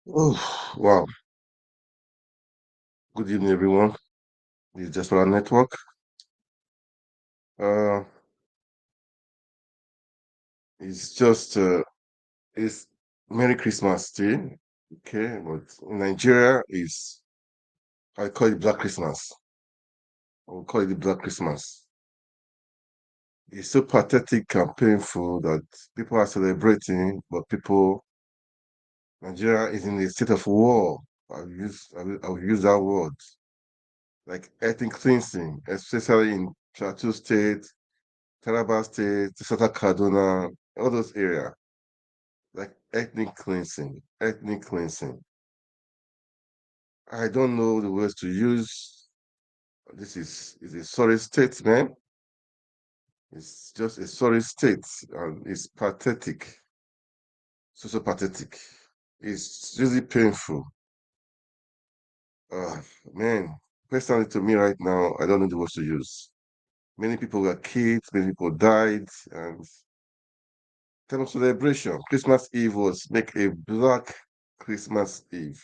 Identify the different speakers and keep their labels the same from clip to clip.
Speaker 1: Oh, wow. Good evening, everyone. This is just for our network. Uh, it's just it's Merry Christmas Day. Okay, but in Nigeria is I call it Black Christmas. I will call it the Black Christmas. It's so pathetic and painful that people are celebrating, but Nigeria is in a state of war. I'll use that word like ethnic cleansing, especially in Plateau State, Taraba State, Southern Kaduna, all those areas, like ethnic cleansing, ethnic cleansing. I don't know the words to use. This is a sorry state, man. It's just a sorry state, and it's pathetic, so pathetic. It's really painful. Uh, Man, personally to me right now, I don't know the words to use. Many people were killed, many people died, and time of celebration. Christmas Eve was make a black Christmas Eve.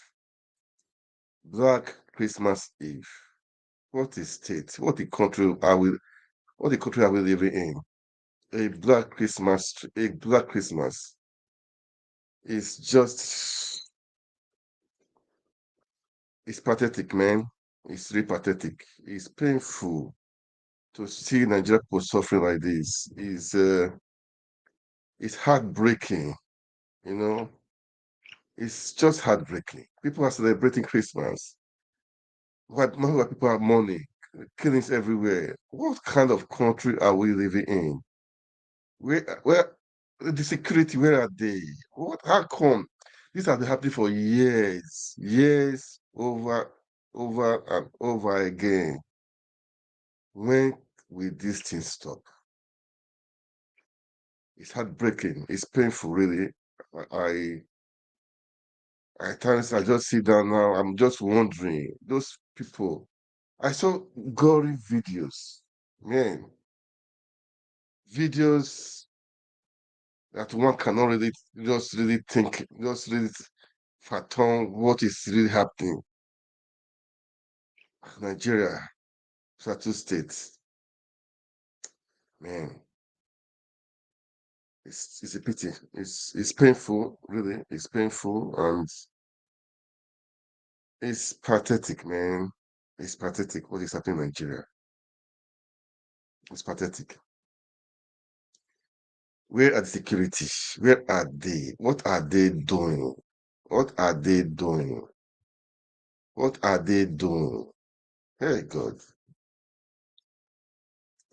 Speaker 1: Black Christmas Eve. What a state? What the country are we living in? A black Christmas. It's it's pathetic, man. It's really pathetic. It's painful to see Nigeria people suffering like this. It's heartbreaking, you know. It's just heartbreaking. People are celebrating Christmas. Why people are mourning? Killings everywhere. What kind of country are we living in? Where the security, where are they? What how come? These have been happening for years, years over and over again. When will this thing stop? It's heartbreaking, it's painful, really. I at times I just sit down now, I'm just wondering, those people. I saw gory videos, man, videos that one cannot really just really think, just really fathom what is really happening. Nigeria, Plateau State, man, it's a pity. It's painful, really. It's painful and it's pathetic, man. It's pathetic what is happening in Nigeria. It's pathetic. Where are the security? Where are they? What are they doing? What are they doing? What are they doing? Hey God.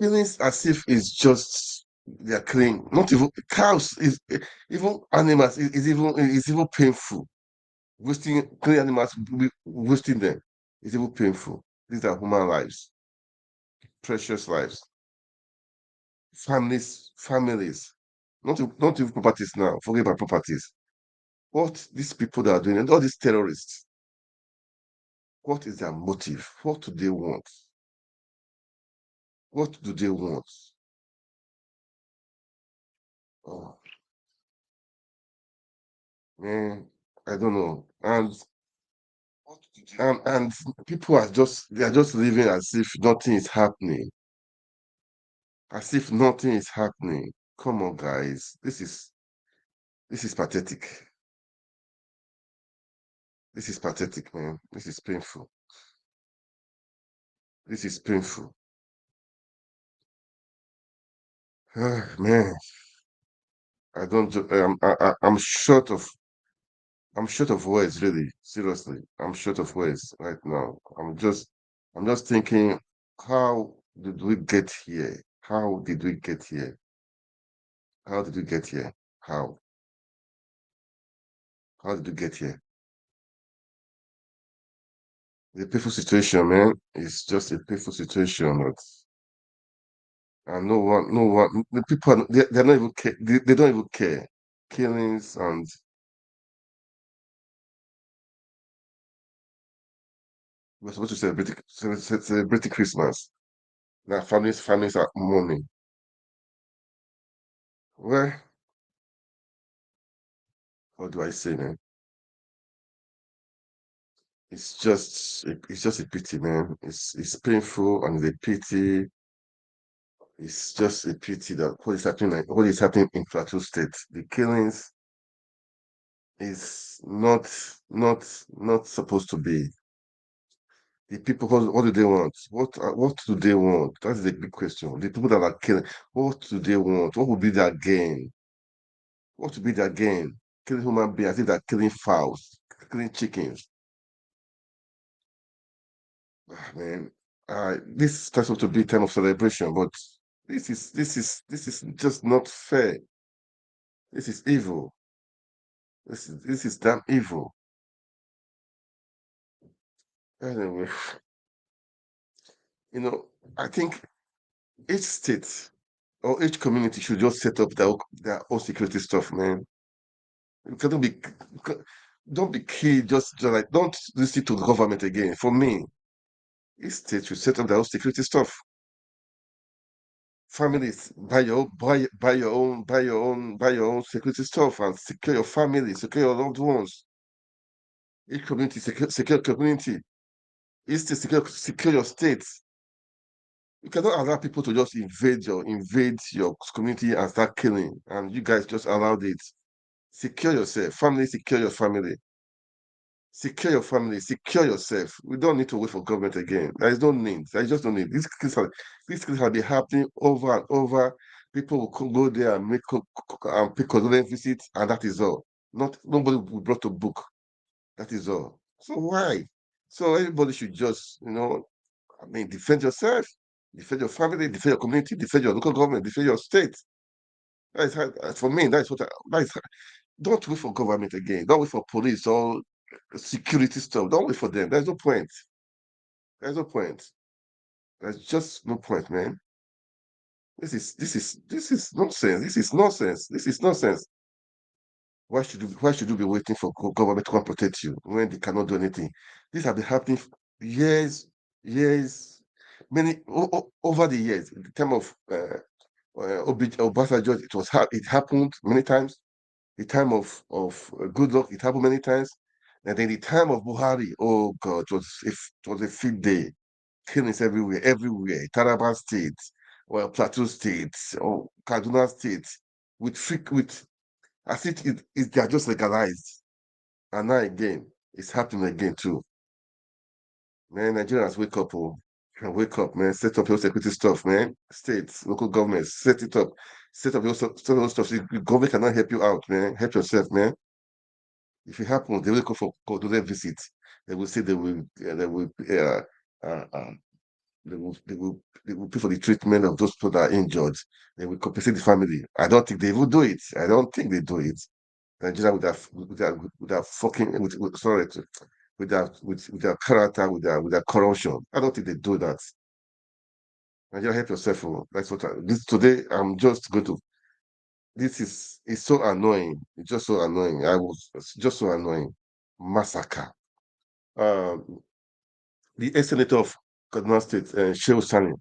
Speaker 1: Feelings as if it's just they're clean. Not even cows is even animals is even painful. Wasting clean animals, wasting them is even painful. These are human lives, precious lives, families. Not even properties now. Forget about properties. What these people that are doing, and all these terrorists, what is their motive? What do they want? What do they want? Oh man, I don't know. And people are just living as if nothing is happening, as if nothing is happening. Come on, guys, this is pathetic. This is pathetic, man. This is painful. This is painful. Man, I don't. I'm short of words, really. Seriously, I'm short of words right now. I'm just thinking, how did we get here? How did we get here? How did we get here? How? How did we get here? The painful situation, man. It's just a painful situation. And no one, the people, they're not even care. They don't even care. Killings and we're supposed to celebrate Christmas. Now families are mourning. Well, what do I say, man? it's just a pity, man. It's painful and it's a pity. It's just a pity that what is happening in Plateau State. The killings is not supposed to be. The people, what do they want? What do they want? That's the big question. The people that are killing, what do they want? What would be their gain? What would be their gain? Killing human beings, as if they're killing fowls, killing chickens. Ah, man, this is supposed to be time of celebration, but this is just not fair. This is evil. This is damn evil. Anyway, you know, I think each state or each community should just set up their own security stuff, man. You cannot be, don't be key, just like, don't listen to the government again. For me, each state should set up their own security stuff. Families, buy your own security stuff and secure your family, secure your loved ones. Each community, secure community. Each state, secure your state. You cannot allow people to just invade your community and start killing, and you guys just allowed it. Secure yourself, family, secure your family. Secure your family, secure yourself. We don't need to wait for government again. There is no need. There is just no need. These things have been happening over and over. People will go there and and pay condolence visits, and that is all. Nobody will brought a book. That is all. So why? So everybody should just, I mean, defend yourself, defend your family, defend your community, defend your local government, defend your state. For me. Don't wait for government again. Don't wait for police or security stuff. Don't wait for them. There's no point. There's no point. There's just no point, man. This is nonsense. This is nonsense. This is nonsense. Why should you be waiting for government to come protect you when they cannot do anything? This has been happening years, years, over the years. In the time of Obasanjo, it happened many times. The time of good luck, it happened many times. And then the time of Buhari, oh God, it was a field day. Killings everywhere, everywhere. Taraba State, well, Plateau State, or Kaduna State, with as they are just legalized. And now again, it's happening again too. Man, Nigerians wake up, oh. Wake up, man. Set up your security stuff, man. States, local governments, set it up. Set up your stuff. The government cannot help you out, man. Help yourself, man. If it happens, they will go do their visit. They will say uh, uh, they will pay for the treatment of those people that are injured. They will compensate the family. I don't think they will do it. I don't think they do it. Nigeria with their fucking sorry with their character with their corruption. I don't think they do that. Nigeria, help yourself. Oh. That's what this today. I'm just going to. This is it's so annoying. It's just so annoying. It's just so annoying. Massacre. Um, the ex-senator of Kaduna State, Shehu Sani,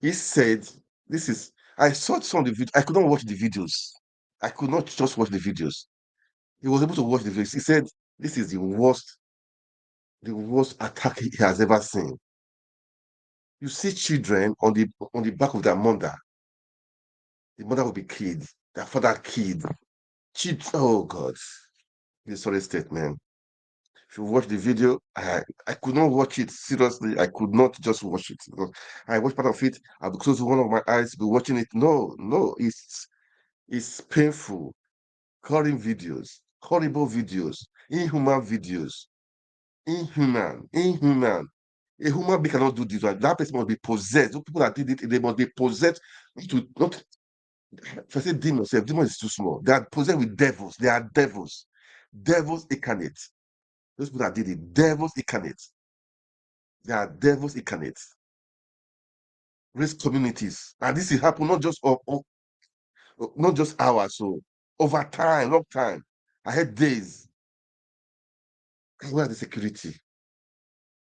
Speaker 1: he said, "This is." I saw some of the video. I could not watch the videos. I could not just watch the videos. He was able to watch the videos. He said, "This is the worst attack he has ever seen." You see children on the back of their mother. The mother will be killed. Their father killed. Oh God, this sorry statement. If you watch the video, I could not watch it seriously. I could not just watch it. Because I watched part of it. I'll be close to one of my eyes, be watching it. No, no, it's painful. Horrible videos, inhuman videos, inhuman. A human being cannot do this one. That person must be possessed. Those people that did it, they must be possessed. Not if I say demons, demons is too small. They are possessed with devils. They are devils, devils incarnate. Those people that did it, devils incarnate. They are devils incarnate. Race communities, and this is happen not just hours, so over time, long time. I had days. Where are the security?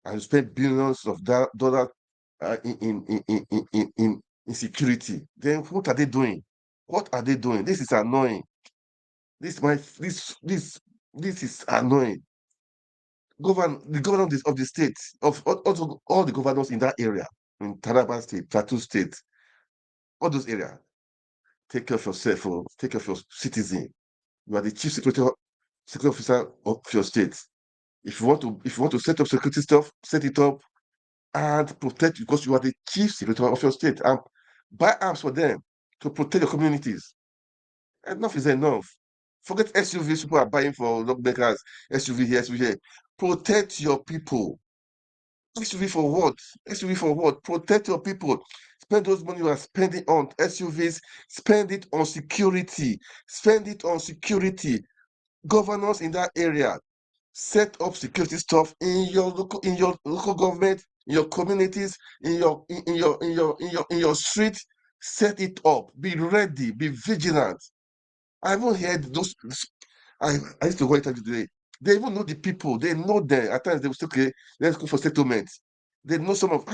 Speaker 1: And you spend billions of dollars in security. Then what are they doing? What are they doing? This is annoying. This is annoying. the governor of the state, of also all the governors in that area, in Taraba State, Plateau State, all those areas. Take care of yourself, take care of your citizen. You are the chief security officer of your state. If you want to set up security stuff, set it up and protect, because you are the chief security of your state. And buy arms for them to protect your communities. Enough is enough. Forget SUVs people are buying for lawmakers, SUV here, SUV here. Protect your people. SUV for what? SUV for what? Protect your people. Spend those money you are spending on SUVs. Spend it on security. Spend it on security. Governors in that area, set up security stuff in your local government, in your communities, in your street. Set it up. Be ready. Be vigilant. I haven't heard those. I used to go interview today. They even know the people. They know them. At times they will say, okay, let's go for settlement. They know some of.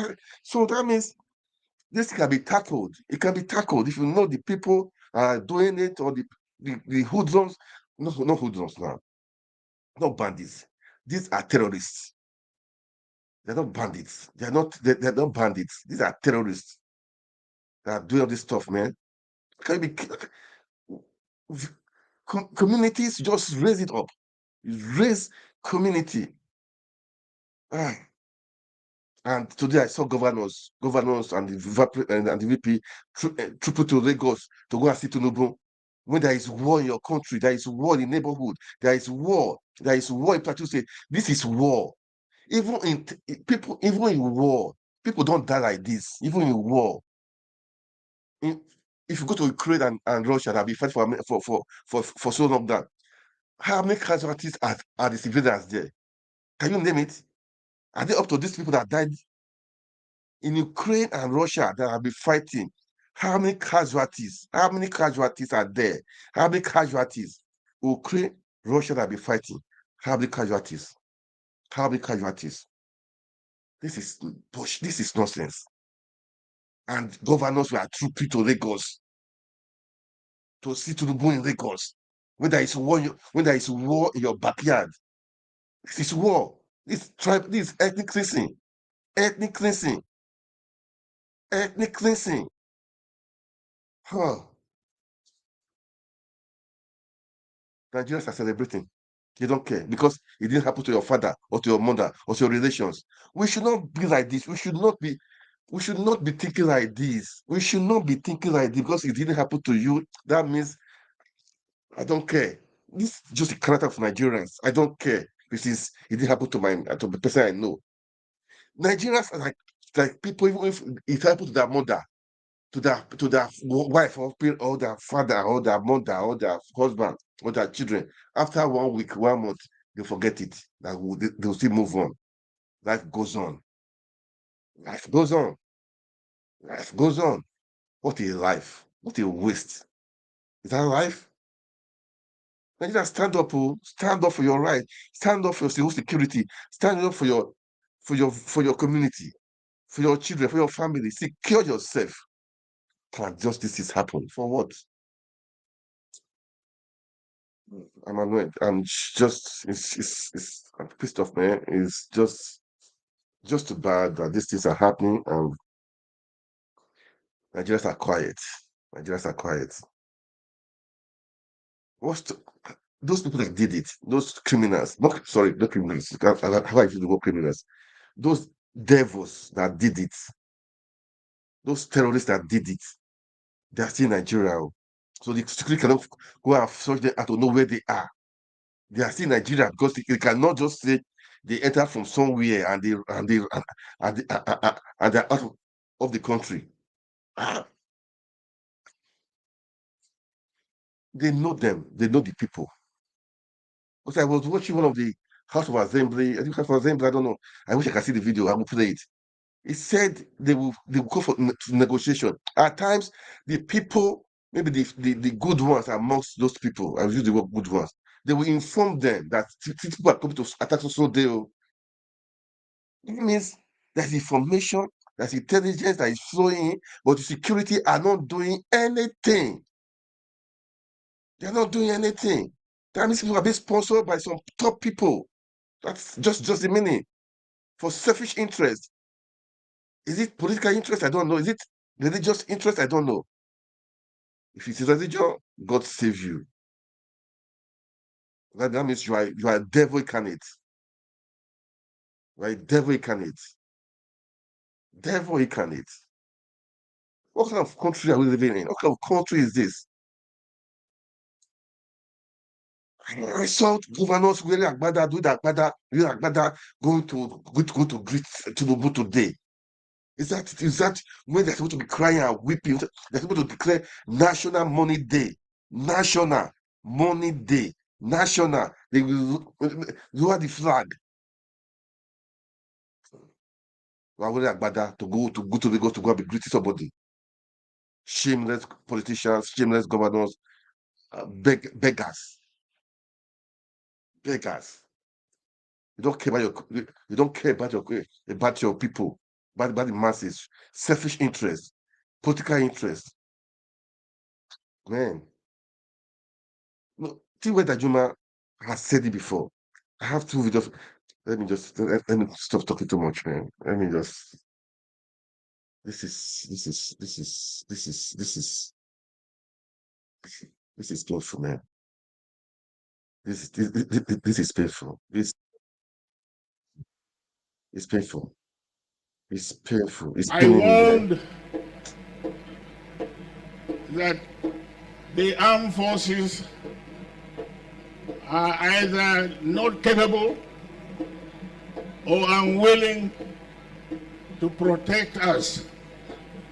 Speaker 1: So that means this can be tackled. It can be tackled if you know the people are doing it, or the hoodlums. No, not hoodlums now. Not bandits. These are terrorists. They're not bandits. They're not bandits. These are terrorists that are doing all this stuff, man. Can be communities just raise it up. Raise community. Ah, and today I saw governors and the VP trooping to Lagos to go and see Tinubu. When there is war in your country, there is war in the neighborhood, there is war in Plateau State. This is war. Even in war, people don't die like this. Even in war, in, if you go to Ukraine and Russia, that be fighting for so long, that how many casualties are the civilians there? Can you name it? Are they up to these people that died in Ukraine and Russia that have been fighting? How many casualties? How many casualties are there? How many casualties? Ukraine, Russia that have been fighting. How many casualties? How many casualties? This is bush. This is nonsense. And governors were trooping to Lagos to see to the go in Lagos. When there is war in your backyard, this is war. This is ethnic cleansing. Ethnic cleansing. Ethnic cleansing. Huh. Nigerians are celebrating. They don't care because it didn't happen to your father or to your mother or to your relations. We should not be like this. We should not be thinking like this. We should not be thinking like this because it didn't happen to you. That means I don't care. This is just a character of Nigerians. I don't care. It didn't happen to the person I know. Nigerians are like people, even if it happened to their mother, to their wife, or their father, or their mother, or their husband, or their children. After 1 week, 1 month, they forget it. They'll still move on. Life goes on. Life goes on. Life goes on. What a life. What a waste. Is that life? Nigeria, stand up, oh, stand up for your right, stand up for your security, stand up for your community, for your children, for your family. Secure yourself. Can justice is happen for what? I'm annoyed. I'm just I'm pissed off, man. It's just too bad that these things are happening and Nigerians are quiet. Nigerians are quiet. What's the, those people that did it? Those criminals, not criminals. How I use the word criminals? Those devils that did it, those terrorists that did it, they are still in Nigeria. Oh. So the security cannot go and search them out to know where they are. They are still in Nigeria because they cannot just say they enter from somewhere and they're out of the country. Ah, they know them. They know the people. Because I was watching one of the House of Assembly. I think House of Assembly. I don't know. I wish I could see the video. I will play it. It said they will go for negotiation. At times, the people, maybe the good ones amongst those people, I will use the word good ones, they will inform them that people are coming to attack so they will. It means there's information, there's intelligence that is flowing, but the security are not doing anything. They're not doing anything. That means people are being sponsored by some top people. That's just the meaning. For selfish interest. Is it political interest? I don't know. Is it religious interest? I don't know. If it is religion, God save you. That means you are a devil incarnate. You are a devil incarnate. Devil incarnate. What kind of country are we living in? What kind of country is this? I saw governors wearing agbada, doing agbada, going to greet Tinubu today. Is that when they're supposed to be crying and weeping? They're supposed to declare National Money Day. National Money Day. National. They will lower the flag. Wearing agbada to go to Lagos to go and be greeting somebody. Shameless politicians, shameless governors, beggars. Beggars. You don't care about you don't care about your people, about the masses, selfish interest, political interest. Man, no, Tiwed Ajuma has said it before. I have two videos. Let me stop talking too much, man. Let me just this is painful, man. This is painful. This is painful. It's painful. It's
Speaker 2: I
Speaker 1: paining me, man.
Speaker 2: warned that the armed forces are either not capable or unwilling to protect us,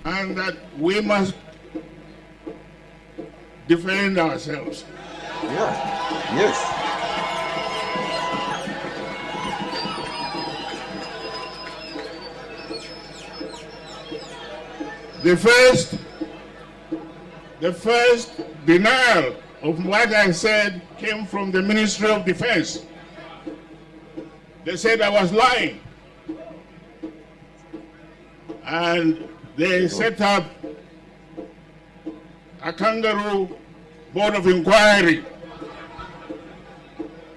Speaker 2: and that we must defend ourselves.
Speaker 1: Yeah. Yes.
Speaker 2: The first denial of what I said came from the Ministry of Defense. They said I was lying. And they set up a kangaroo board of inquiry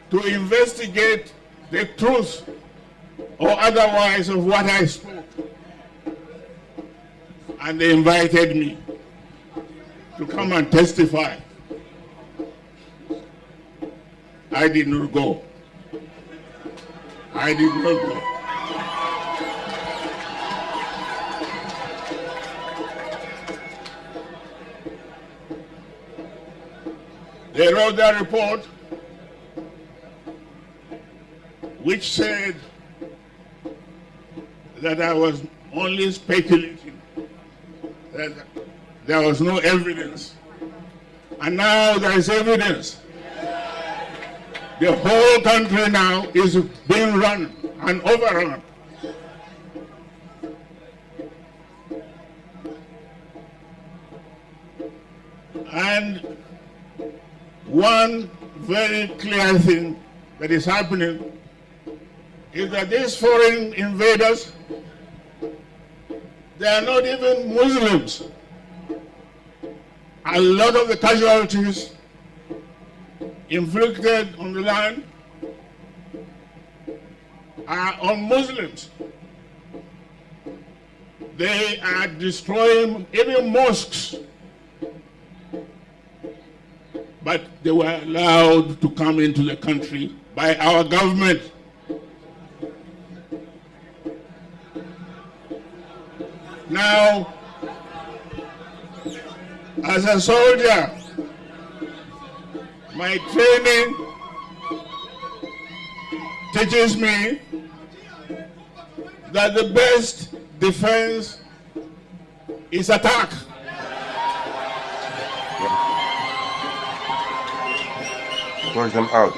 Speaker 2: to investigate the truth or otherwise of what I spoke. And they invited me to come and testify. I did not go. I did not go. They wrote a report which said that I was only speculating, that there was no evidence. And now there is evidence. The whole country now is being run and overrun. And one very clear thing that is happening is that these foreign invaders, they are not even Muslims. A lot of the casualties inflicted on the land are on Muslims. They are destroying even mosques, but they were allowed to come into the country by our government. Now, as a soldier, my training teaches me that the best defense is attack.
Speaker 1: Push them out.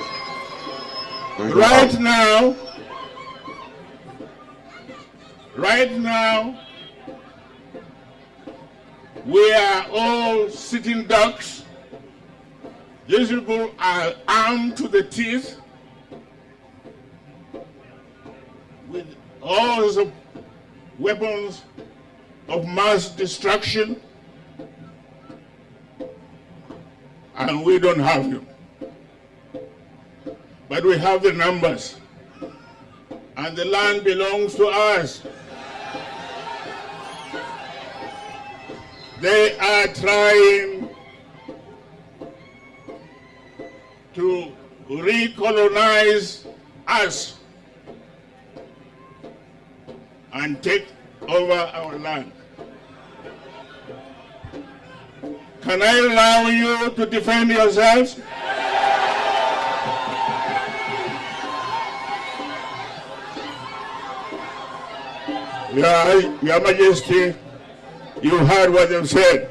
Speaker 2: Right now, we are all sitting ducks. These people are armed to the teeth with all the weapons of mass destruction, and we don't have them. But we have the numbers. and the land belongs to us. They are trying to recolonize us and take over our land. Can I allow you to defend yourselves? Your Majesty, you heard what they've said.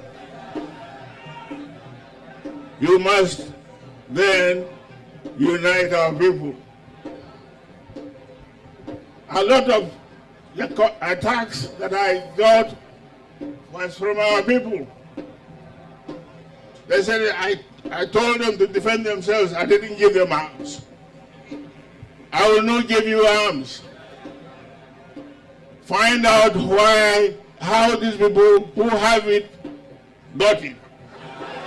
Speaker 2: You must then unite our people. A lot of the attacks that I got was from our people. They said I told them to defend themselves. I didn't give them arms. I will not give you arms. Find out how these people who have it got it.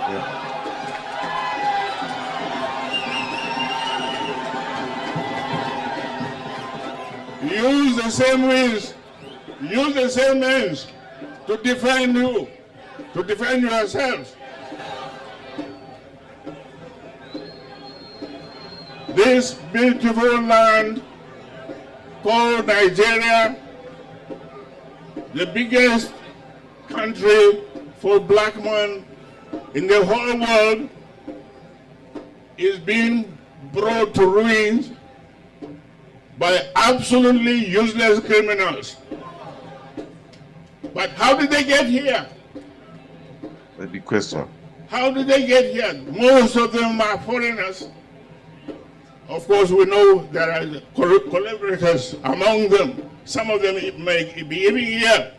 Speaker 1: Yeah.
Speaker 2: Use the same means. Use the same means to defend you, to defend yourselves. This beautiful land called Nigeria, the biggest country for black men in the whole world, is being brought to ruins by absolutely useless criminals. But how did they get here?
Speaker 1: A big question.
Speaker 2: How did they get here? Most of them are foreigners. Of course, we know there are collaborators among them. Some of them may be even here.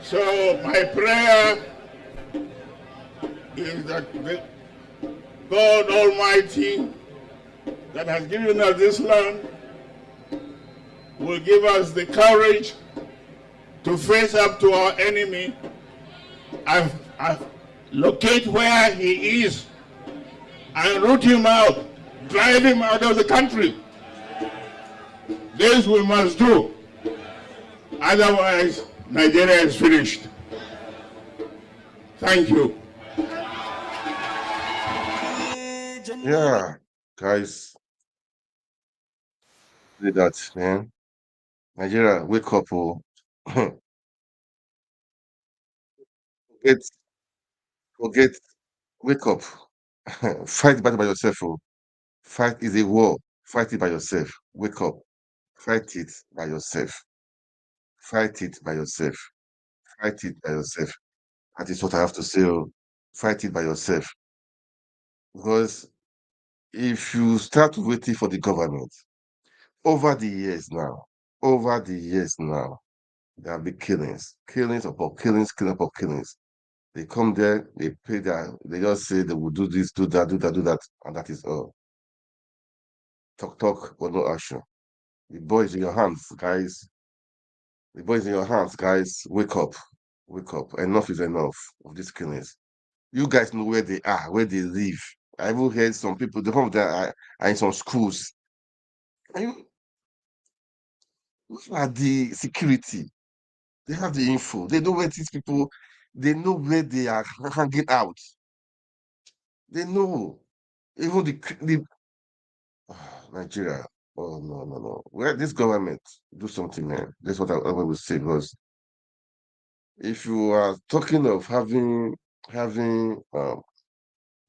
Speaker 2: So my prayer is that God Almighty that has given us this land will give us the courage to face up to our enemy and locate where he is and root him out, drive him out of the country. This we must do. Otherwise, Nigeria is finished. Thank you.
Speaker 1: Yeah, guys, did that, man. Nigeria, wake up, oh. forget, forget, wake up. Fight the battle by yourself, oh. Fight is a war. Fight it by yourself. Wake up. Fight it by yourself. Fight it by yourself. Fight it by yourself. That is what I have to say. Oh. Fight it by yourself. Because if you start waiting for the government, over the years now, there have been killings upon killings, killing upon killings. They come there, they pay they just say they will do this, do that, do that, do that, and that is all. Talk, but no action. The ball is in your hands, guys. The ball is in your hands, guys. Wake up. Wake up. Enough is enough of these killings. You guys know where they are, where they live. I even heard some people, the of them are in some schools. And what are the security? They have the info. They know where these people, they know where they are hanging out. They know. Even the Nigeria. Oh no, no, no. Well, this government do something, man. That's what I will say. Because if you are talking of having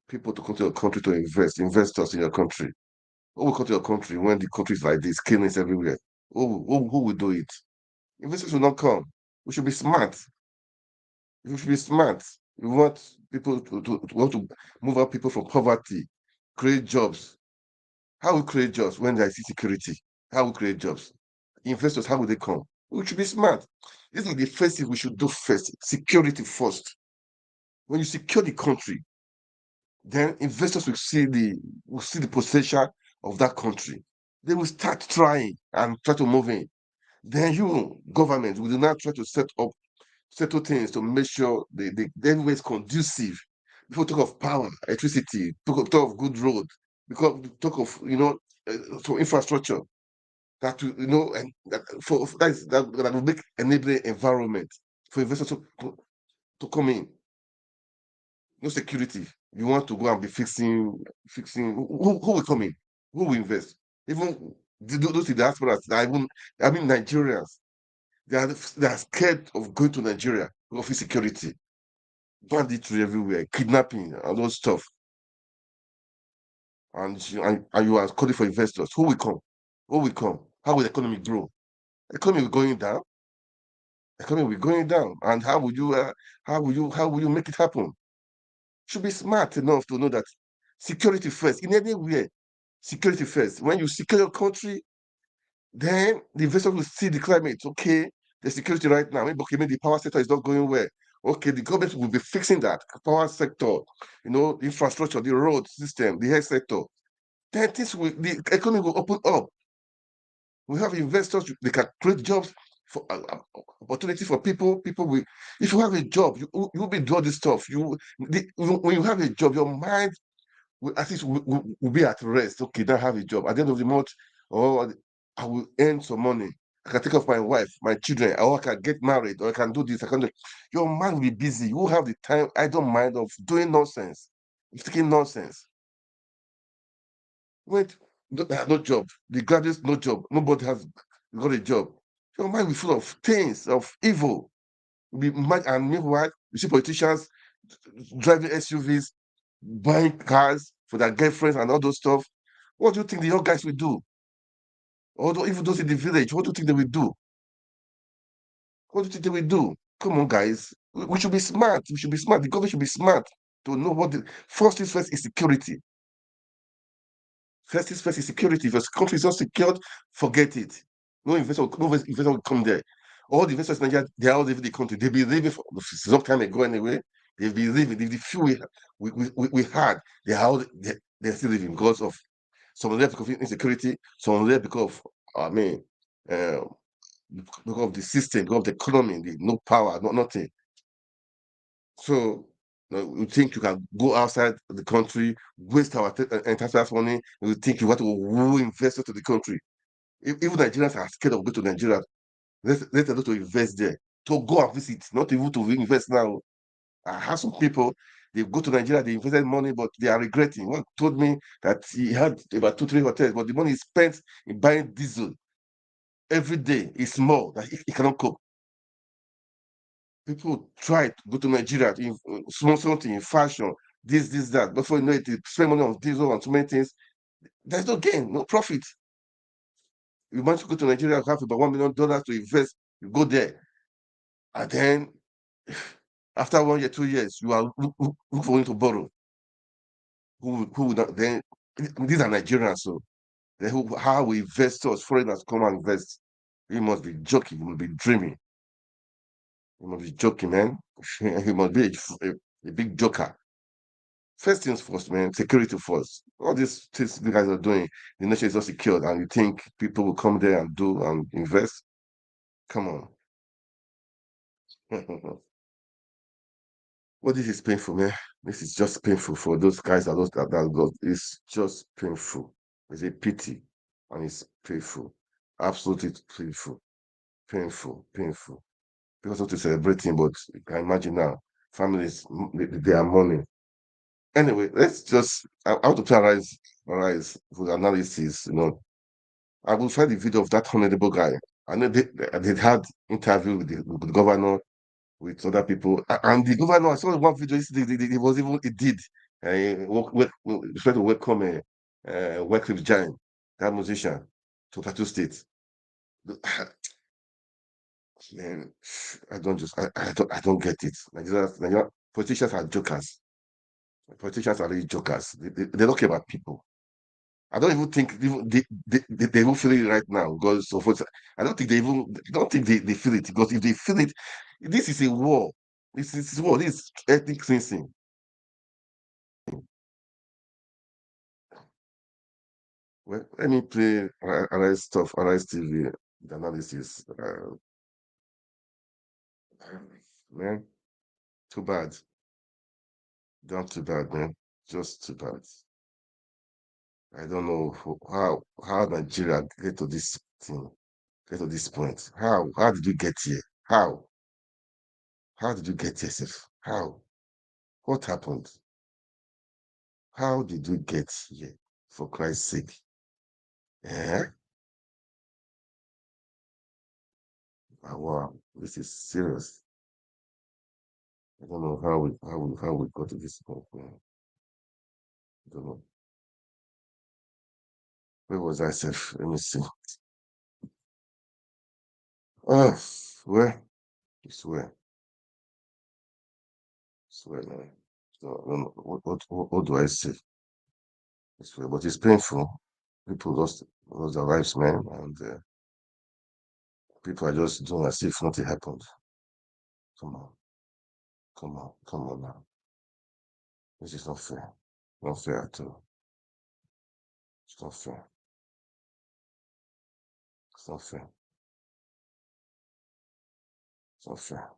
Speaker 1: people to come to your country to investors in your country, who will come to your country when the country is like this, killings everywhere? Who will do it? Investors will not come. We should be smart. We should be smart. We want people to want to move out people from poverty, create jobs. How we create jobs when there is insecurity? How we create jobs? Investors, how will they come? We should be smart. This is the first thing we should do first. Security first. When you secure the country, then investors will see the potential of that country. They will start trying and try to move in. Then you, government, will now try to settle things to make sure everywhere is conducive. People talk of power, electricity, people talk of good road, because talk of for infrastructure and that will make enabling environment for investors to come in. No security. You want to go and be fixing. Who will come in? Who will invest? Even those in the diaspora, Nigerians, they are scared of going to Nigeria because of insecurity, banditry everywhere, kidnapping, and those stuff. And you are calling for investors. Who will come? Who will come? How will the economy grow? Economy will going down. Economy will going down. And how will you make it happen? Should be smart enough to know that security first in anywhere. Security first. When you secure your country, then the investor will see the climate. Okay, the security right now. Maybe the power sector is not going well. Okay, the government will be fixing that power sector, the infrastructure, the road system, the health sector. Then the economy will open up. We have investors. They can create jobs for opportunity for people. People will. If you have a job, you'll be doing this stuff. When you have a job, your mind at least will be at rest. Okay, now have a job. At the end of the month, or I will earn some money. I can take off my wife, my children, or I can get married, or I can do this. I can do. Your mind will be busy. You will have the time. I don't mind of doing nonsense, speaking nonsense. Wait, no job. The graduates, no job. Nobody has got a job. Your mind will be full of things, of evil. And meanwhile, you see politicians driving SUVs, buying cars for their girlfriends and all those stuff. What do you think the young guys will do? Although even those in the village, what do you think they will do? What do you think they will do? Come on, guys. We should be smart. We should be smart. The government should be smart to know what the first things first is security. First things first is security. If your country is not secured, forget it. No investor will come there. All the investors in Nigeria, they are all leaving the country. They've been leaving for some time ago anyway. They've been leaving. The few we had, they're still leaving because of some of them because of insecurity, some of them because of, uh, because of the system, because of the economy, no power, nothing. So you think you can go outside the country, waste our entire money, and you think you want to woo investors to the country. Even Nigerians are scared of going to Nigeria. Let alone to invest there. To go and visit, not even to invest now. I have some people, they go to Nigeria, they invested money, but they are regretting. One told me that he had about 2, 3 hotels, but the money he spent in buying diesel every day is more that he cannot cope. People try to go to Nigeria in small something in fashion, this, that. Before you know it, they spend money on diesel and so many things. There's no gain, no profit. You want to go to Nigeria, have about $1 million to invest, you go there. And then after 1 year, 2 years, you are look for him to borrow. Who would not then these are Nigerians, so then how will investors, foreigners come and invest? You must be joking, you must be dreaming. You must be joking, man. You must be a big joker. First things first, man, security first. All these things you guys are doing, the nation is not secured, and you think people will come there and do and invest? Come on. Well, this is painful, man. This is just painful for those guys that got. It's just painful. It's a pity, and it's painful. Absolutely painful. Painful. Because not to celebrating, but you can imagine now, families, they are mourning. Anyway, let's just, I want to arise with analysis, I will find the video of that honorable guy. I know they had interview with the governor, with other people. And the governor, I saw one video yesterday, he did. Try to welcome Wycliffe Jean, that musician, to Plateau State. Man, I don't get it. Nigeria politicians are jokers. Politicians are really jokers. They don't care about people. I don't even think they even feel it right now because of what I don't think they feel it because if they feel it, this is a war. This is war. This is ethnic cleansing. Well, let me play Arise stuff, Arise TV, the analysis. Man, too bad. Not too bad, man. Just too bad. I don't know how Nigeria get to this thing, get to this point. How did you get here? How did you get here, Seth? How? What happened? How did you get here? For Christ's sake. Eh? Wow, this is serious. I don't know how we got to this point, man. I don't know. Where was I, Seth? Let me see. Oh, where? It's where? It's where, man. So, I don't know. What do I say? It's where, but it's painful. People lost their lives, man, and people are just doing as if nothing happened. Come on, come on now. This is not fair. Not fair at all. It's not fair. It's not fair. It's not fair.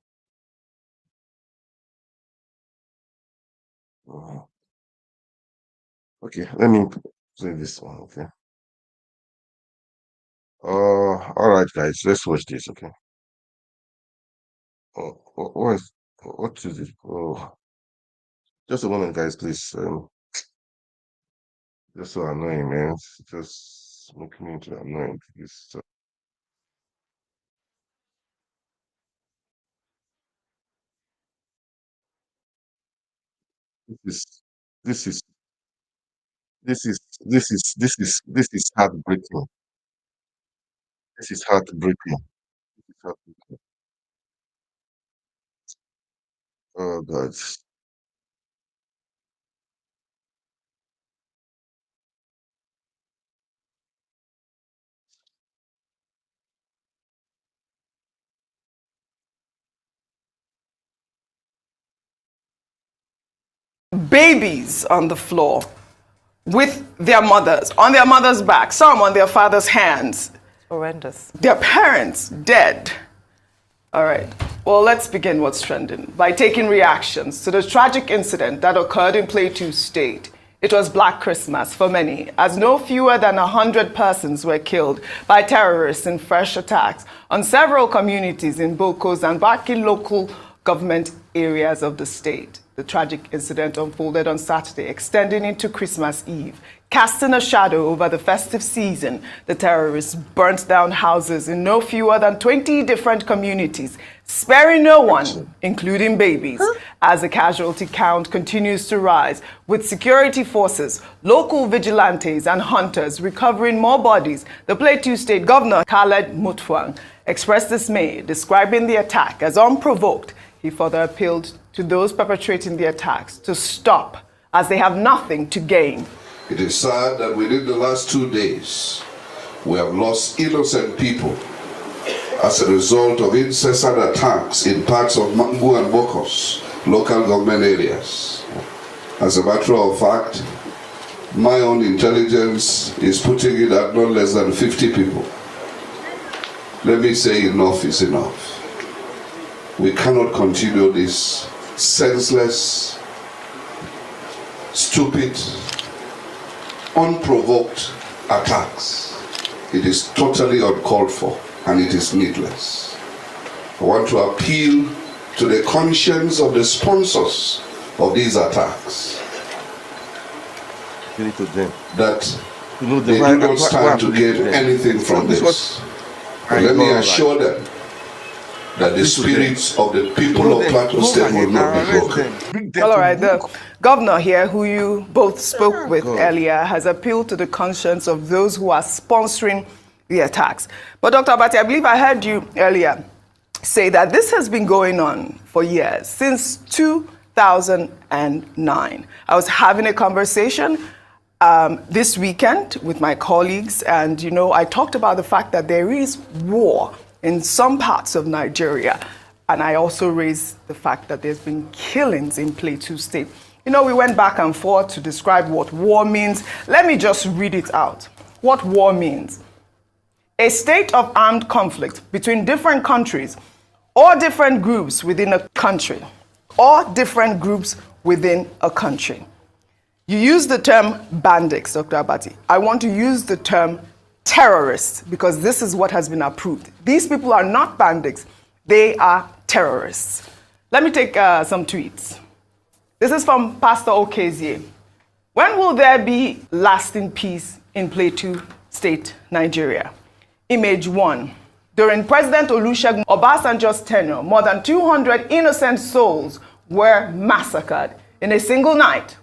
Speaker 1: Mhm. Okay, let me play this one, okay? All right, guys, let's watch this, okay? What is it? Oh, just a moment, guys, please. Just so annoying, man. It's just making me into annoying. This is this is this is heartbreaking. This is heartbreaking. This is heartbreaking. Oh God.
Speaker 3: Babies on the floor with their mothers, on their mother's back, some on their father's hands.
Speaker 4: Horrendous.
Speaker 3: Their parents dead. All right. Well, let's begin what's trending by taking reactions to the tragic incident that occurred in Plateau State. It was Black Christmas for many, as no fewer than 100 persons were killed by terrorists in fresh attacks on several communities in Bokos and Baki local government areas of the state. The tragic incident unfolded on Saturday, extending into Christmas Eve. Casting a shadow over the festive season, the terrorists burnt down houses in no fewer than 20 different communities, sparing no one, including babies, as the casualty count continues to rise, with security forces, local vigilantes, and hunters recovering more bodies. The Plateau State Governor, Khaled Mutfwang, expressed dismay, describing the attack as unprovoked. He further appealed to those perpetrating the attacks to stop, as they have nothing to gain.
Speaker 5: It is sad that within the last 2 days, we have lost innocent people as a result of incessant attacks in parts of Mangu and Bokos, local government areas. As a matter of fact, my own intelligence is putting it at not less than 50 people. Let me say enough is enough. We cannot continue this senseless, stupid, unprovoked attacks. It is totally uncalled for and it is needless. I want to appeal to the conscience of the sponsors of these attacks that they do not stand to gain anything from this. But let me assure them that the spirits of the people of Plateau State will not be broken.
Speaker 3: Well, all right, the governor here, who you both spoke with earlier, has appealed to the conscience of those who are sponsoring the attacks. But Dr. Abati, I believe I heard you earlier say that this has been going on for years, since 2009. I was having a conversation this weekend with my colleagues, and, you know, I talked about the fact that there is war in some parts of Nigeria. And I also raised the fact that there's been killings in Plateau State. You know, we went back and forth to describe what war means. Let me just read it out. what war means. A state of armed conflict between different countries or different groups within a country, or different groups within a country. You use the term bandits, Dr. Abati. I want to use the term terrorists because this is what has been approved. These people are not bandits, they are terrorists. Let me take some tweets. This is from Pastor Okezie. When will there be lasting peace in Plateau State, Nigeria? Image 1. During President Olusegun Obasanjo's tenure, more than 200 innocent souls were massacred in a single night.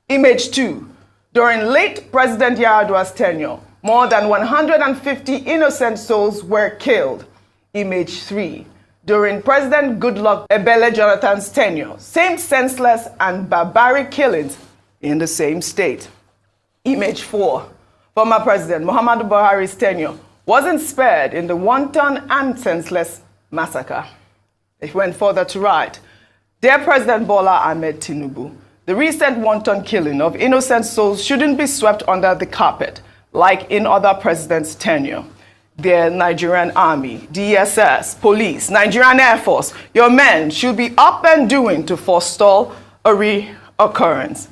Speaker 3: Image 2. During late President Yar'Adua's tenure, more than 150 innocent souls were killed. Image 3. During President Goodluck Ebele Jonathan's tenure, same senseless and barbaric killings in the same state. Image 4. Former President Muhammadu Buhari's tenure wasn't spared in the wanton and senseless massacre. It went further to write, Dear President Bola Ahmed Tinubu, the recent wanton killing of innocent souls shouldn't be swept under the carpet, like in other presidents' tenure. Dear Nigerian Army, DSS, Police, Nigerian Air Force, your men should be up and doing to forestall a reoccurrence.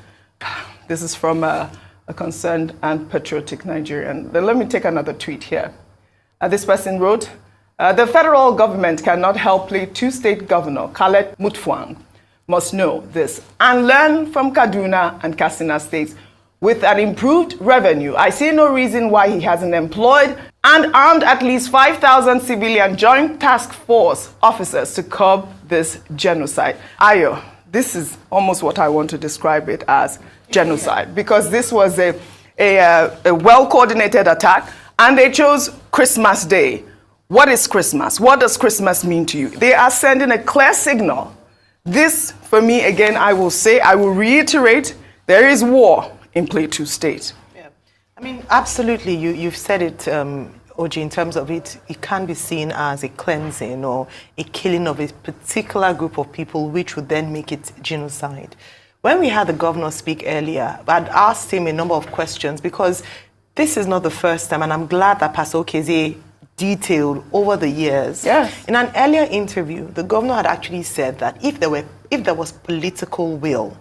Speaker 3: This is from a concerned and patriotic Nigerian. Then let me take another tweet here. This person wrote, the federal government cannot help Plateau State Governor Khaled Mutfwang must know this and learn from Kaduna and Katsina states. With an improved revenue, I see no reason why he hasn't employed and armed at least 5,000 civilian Joint Task Force officers to curb this genocide. Ayo, this is almost what I want to describe it as, genocide, because this was a well-coordinated attack, and they chose Christmas Day. What is Christmas? What does Christmas mean to you? They are sending a clear signal. This, for me, again, I will say, I will reiterate, there is war in Plateau State.
Speaker 4: Yeah. I mean, absolutely, you've said it, Oji, in terms of it can be seen as a cleansing or a killing of a particular group of people, which would then make it genocide. When we had the governor speak earlier, I'd asked him a number of questions because this is not the first time, and I'm glad that Pastor Okezie detailed over the years.
Speaker 3: Yes.
Speaker 4: In an earlier interview, the governor had actually said that if there was political will,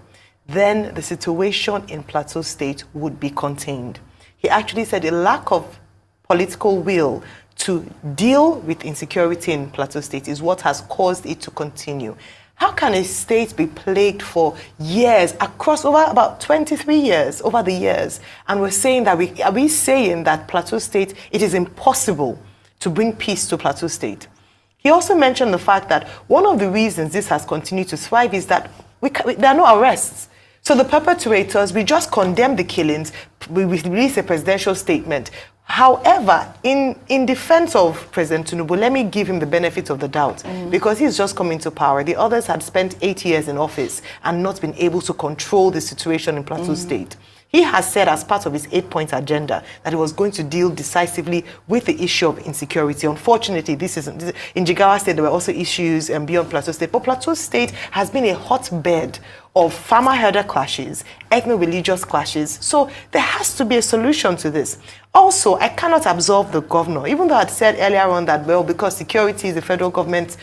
Speaker 4: then the situation in Plateau State would be contained. He actually said a lack of political will to deal with insecurity in Plateau State is what has caused it to continue. How can a state be plagued for years, across over about 23 years, over the years, and we're saying that are we saying that Plateau State, it is impossible to bring peace to Plateau State? He also mentioned the fact that one of the reasons this has continued to thrive is that there are no arrests. So the perpetrators, we just condemn the killings, we release a presidential statement. However, in defense of President Tinubu, let me give him the benefit of the doubt, because he's just come into power. The others had spent 8 years in office and not been able to control the situation in Plateau State. He has said as part of his 8-point agenda that he was going to deal decisively with the issue of insecurity. Unfortunately, in Jigawa State, there were also issues beyond Plateau State. But Plateau State has been a hotbed of farmer-herder clashes, ethno-religious clashes. So there has to be a solution to this. Also, I cannot absolve the governor, even though I had said earlier on that, well, because security is the federal government's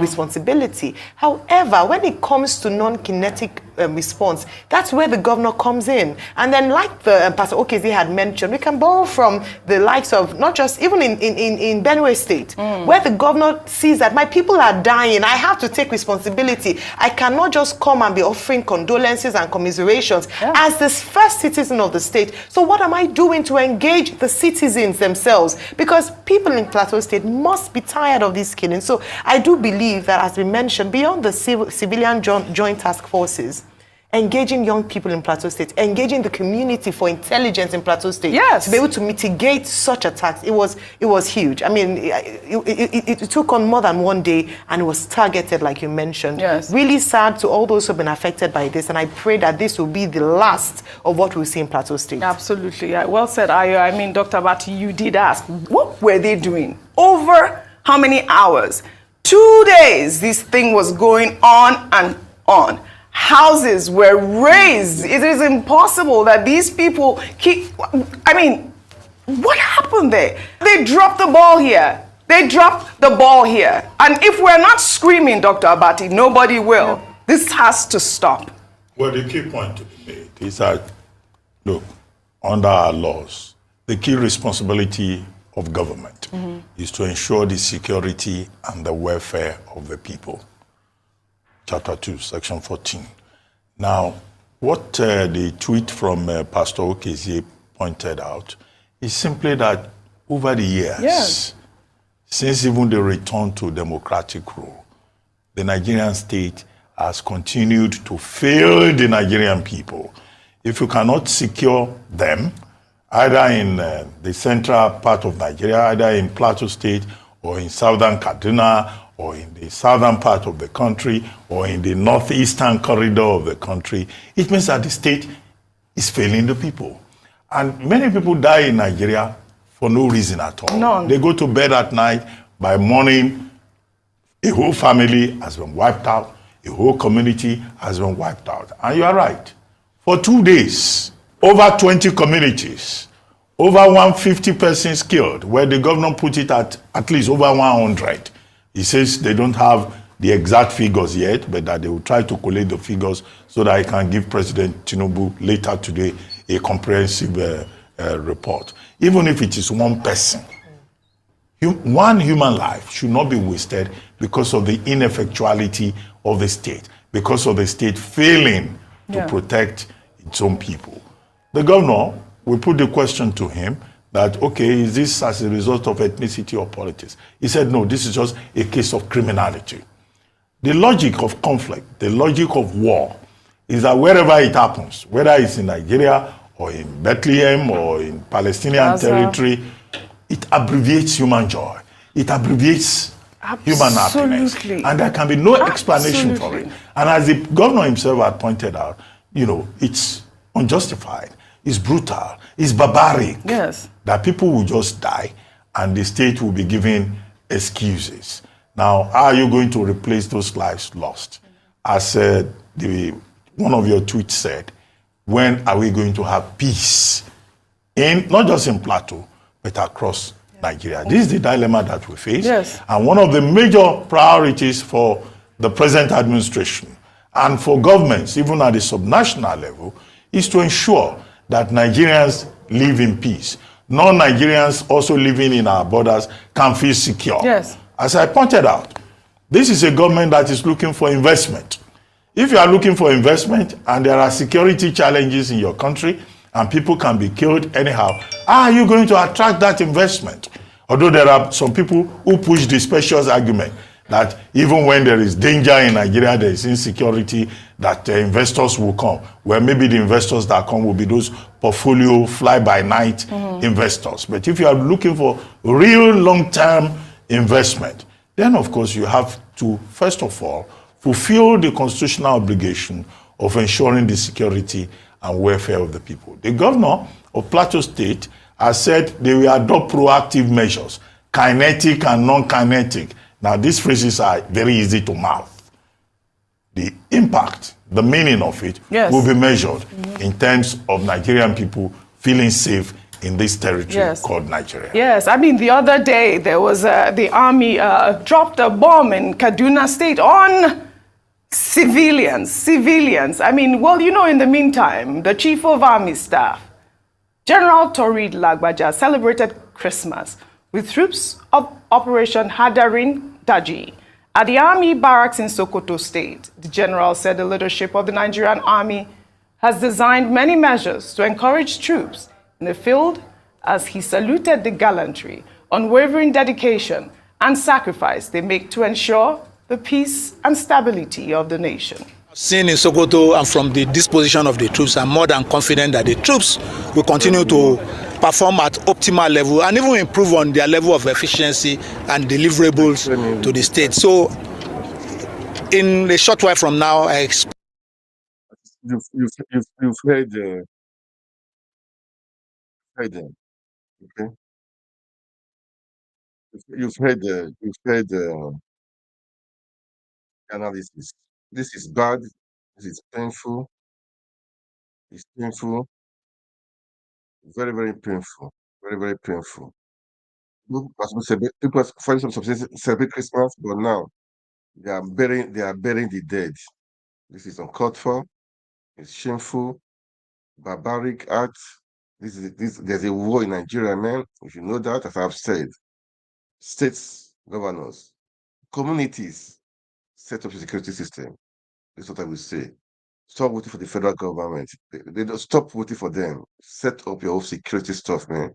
Speaker 4: responsibility. However, when it comes to non-kinetic response, that's where the governor comes in. And then, like the Pastor Okezie had mentioned, we can borrow from the likes of, not just, even in Benue State, where the governor sees that my people are dying, I have to take responsibility. I cannot just come and be offering condolences and commiserations as the first citizen of the state. So what am I doing to engage the citizens themselves? Because people in Plateau State must be tired of these killings. So I do believe that, as we mentioned, beyond the civilian joint task forces, engaging young people in Plateau State, engaging the community for intelligence in Plateau State, to be able to mitigate such attacks, it was huge. I mean, it took on more than one day, and it was targeted, like you mentioned.
Speaker 3: Yes.
Speaker 4: Really sad to all those who have been affected by this, and I pray that this will be the last of what we'll see in Plateau State.
Speaker 3: Absolutely. Yeah. Well said, Ayo. I mean, Dr. Bati, you did ask, what were they doing? Over how many hours? 2 days this thing was going on and on. Houses were razed. It is impossible that these people keep, I mean, What happened there? They dropped the ball here. They dropped the ball here. And if we're not screaming, Dr. Abati, nobody will. This has to stop.
Speaker 6: Well, the key point to be made is that, look, under our laws, the key responsibility of government is to ensure the security and the welfare of the people. Chapter 2, Section 14. Now, what the tweet from Pastor Okezie pointed out is simply that over the years, since even the return to democratic rule, the Nigerian state has continued to fail the Nigerian people. If you cannot secure them, either in the central part of Nigeria, either in Plateau State or in southern Kaduna or in the southern part of the country or in the northeastern corridor of the country, it means that the state is failing the people. And many people die in Nigeria for no reason at all.
Speaker 3: None.
Speaker 6: They go to bed at night, by morning, a whole family has been wiped out, a whole community has been wiped out. And you are right. For 2 days, over 20 communities, over 150 persons killed, where the governor put it at least over 100. He says they don't have the exact figures yet, but that they will try to collate the figures so that he can give President Tinubu later today a comprehensive report. Even if it is one person, one human life should not be wasted because of the ineffectuality of the state, because of the state failing to protect its own people. The governor, we put the question to him that, okay, is this as a result of ethnicity or politics? He said, no, this is just a case of criminality. The logic of conflict, the logic of war, is that wherever it happens, whether it's in Nigeria or in Bethlehem or in Palestinian territory, it abbreviates human joy. It abbreviates human happiness. And there can be no explanation for it. And as the governor himself had pointed out, you know, it's unjustified, it's brutal, it's barbaric.
Speaker 3: Yes.
Speaker 6: That people will just die and the state will be giving excuses. Now, how are you going to replace those lives lost? As one of your tweets said, when are we going to have peace? Not just in Plateau, but across Nigeria. This is the dilemma that we face.
Speaker 3: Yes.
Speaker 6: And one of the major priorities for the present administration and for governments, even at the subnational level, is to ensure that Nigerians live in peace. Non-Nigerians also living in our borders can feel secure.
Speaker 3: Yes.
Speaker 6: As I pointed out, this is a government that is looking for investment. If you are looking for investment and there are security challenges in your country and people can be killed anyhow, how are you going to attract that investment? Although there are some people who push the specious argument that even when there is danger in Nigeria, there is insecurity, that investors will come. Well, maybe the investors that come will be those portfolio fly-by-night investors. But if you are looking for real long-term investment, then of course you have to, first of all, fulfill the constitutional obligation of ensuring the security and welfare of the people. The governor of Plateau State has said they will adopt proactive measures, kinetic and non-kinetic. Now, these phrases are very easy to mouth. The impact, the meaning of it will be measured in terms of Nigerian people feeling safe in this territory called Nigeria.
Speaker 3: Yes, I mean, the other day there was the army dropped a bomb in Kaduna State on civilians. I mean, well, you know, in the meantime, the chief of army staff, General Torid Lagbaja, celebrated Christmas with troops of Operation Hadarin Daji at the army barracks in Sokoto State. The general said the leadership of the Nigerian army has designed many measures to encourage troops in the field as he saluted the gallantry, unwavering dedication, and sacrifice they make to ensure the peace and stability of the nation.
Speaker 7: Seen in Sokoto and from the disposition of the troops, I'm more than confident that the troops will continue to perform at optimal level and even improve on their level of efficiency and deliverables to the state. So in a short while from now, I expect
Speaker 1: you've heard them, okay? You've heard analysis. This is bad. This is painful. It's painful. Very, very painful. Very, very painful. People are finding some celebrate Christmas, but now they are burying the dead. This is uncalled for. It's shameful, barbaric act. There's a war in Nigeria, man. If you know that, as I've said, states, governors, communities set up a security system. That's what I will say. Stop waiting for the federal government. They don't stop waiting for them. Set up your own security stuff, man.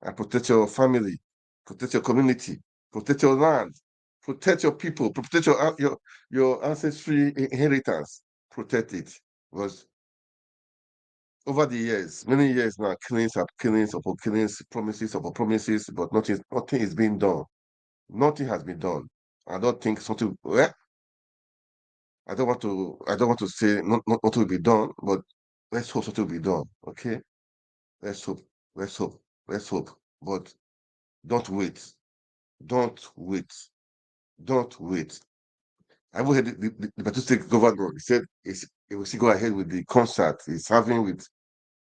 Speaker 1: And protect your family, protect your community, protect your land, protect your people, protect your ancestry inheritance. Protect it. Because over the years, many years now, killings upon killings, promises upon promises, but nothing is being done. Nothing has been done. I don't think something. Well, I don't want to say nothing will be done, but let's hope something will be done. Okay, let's hope. Let's hope. Let's hope. But don't wait. Don't wait. Don't wait. I even heard the Plateau State governor. He said he will still go ahead with the concert he's having with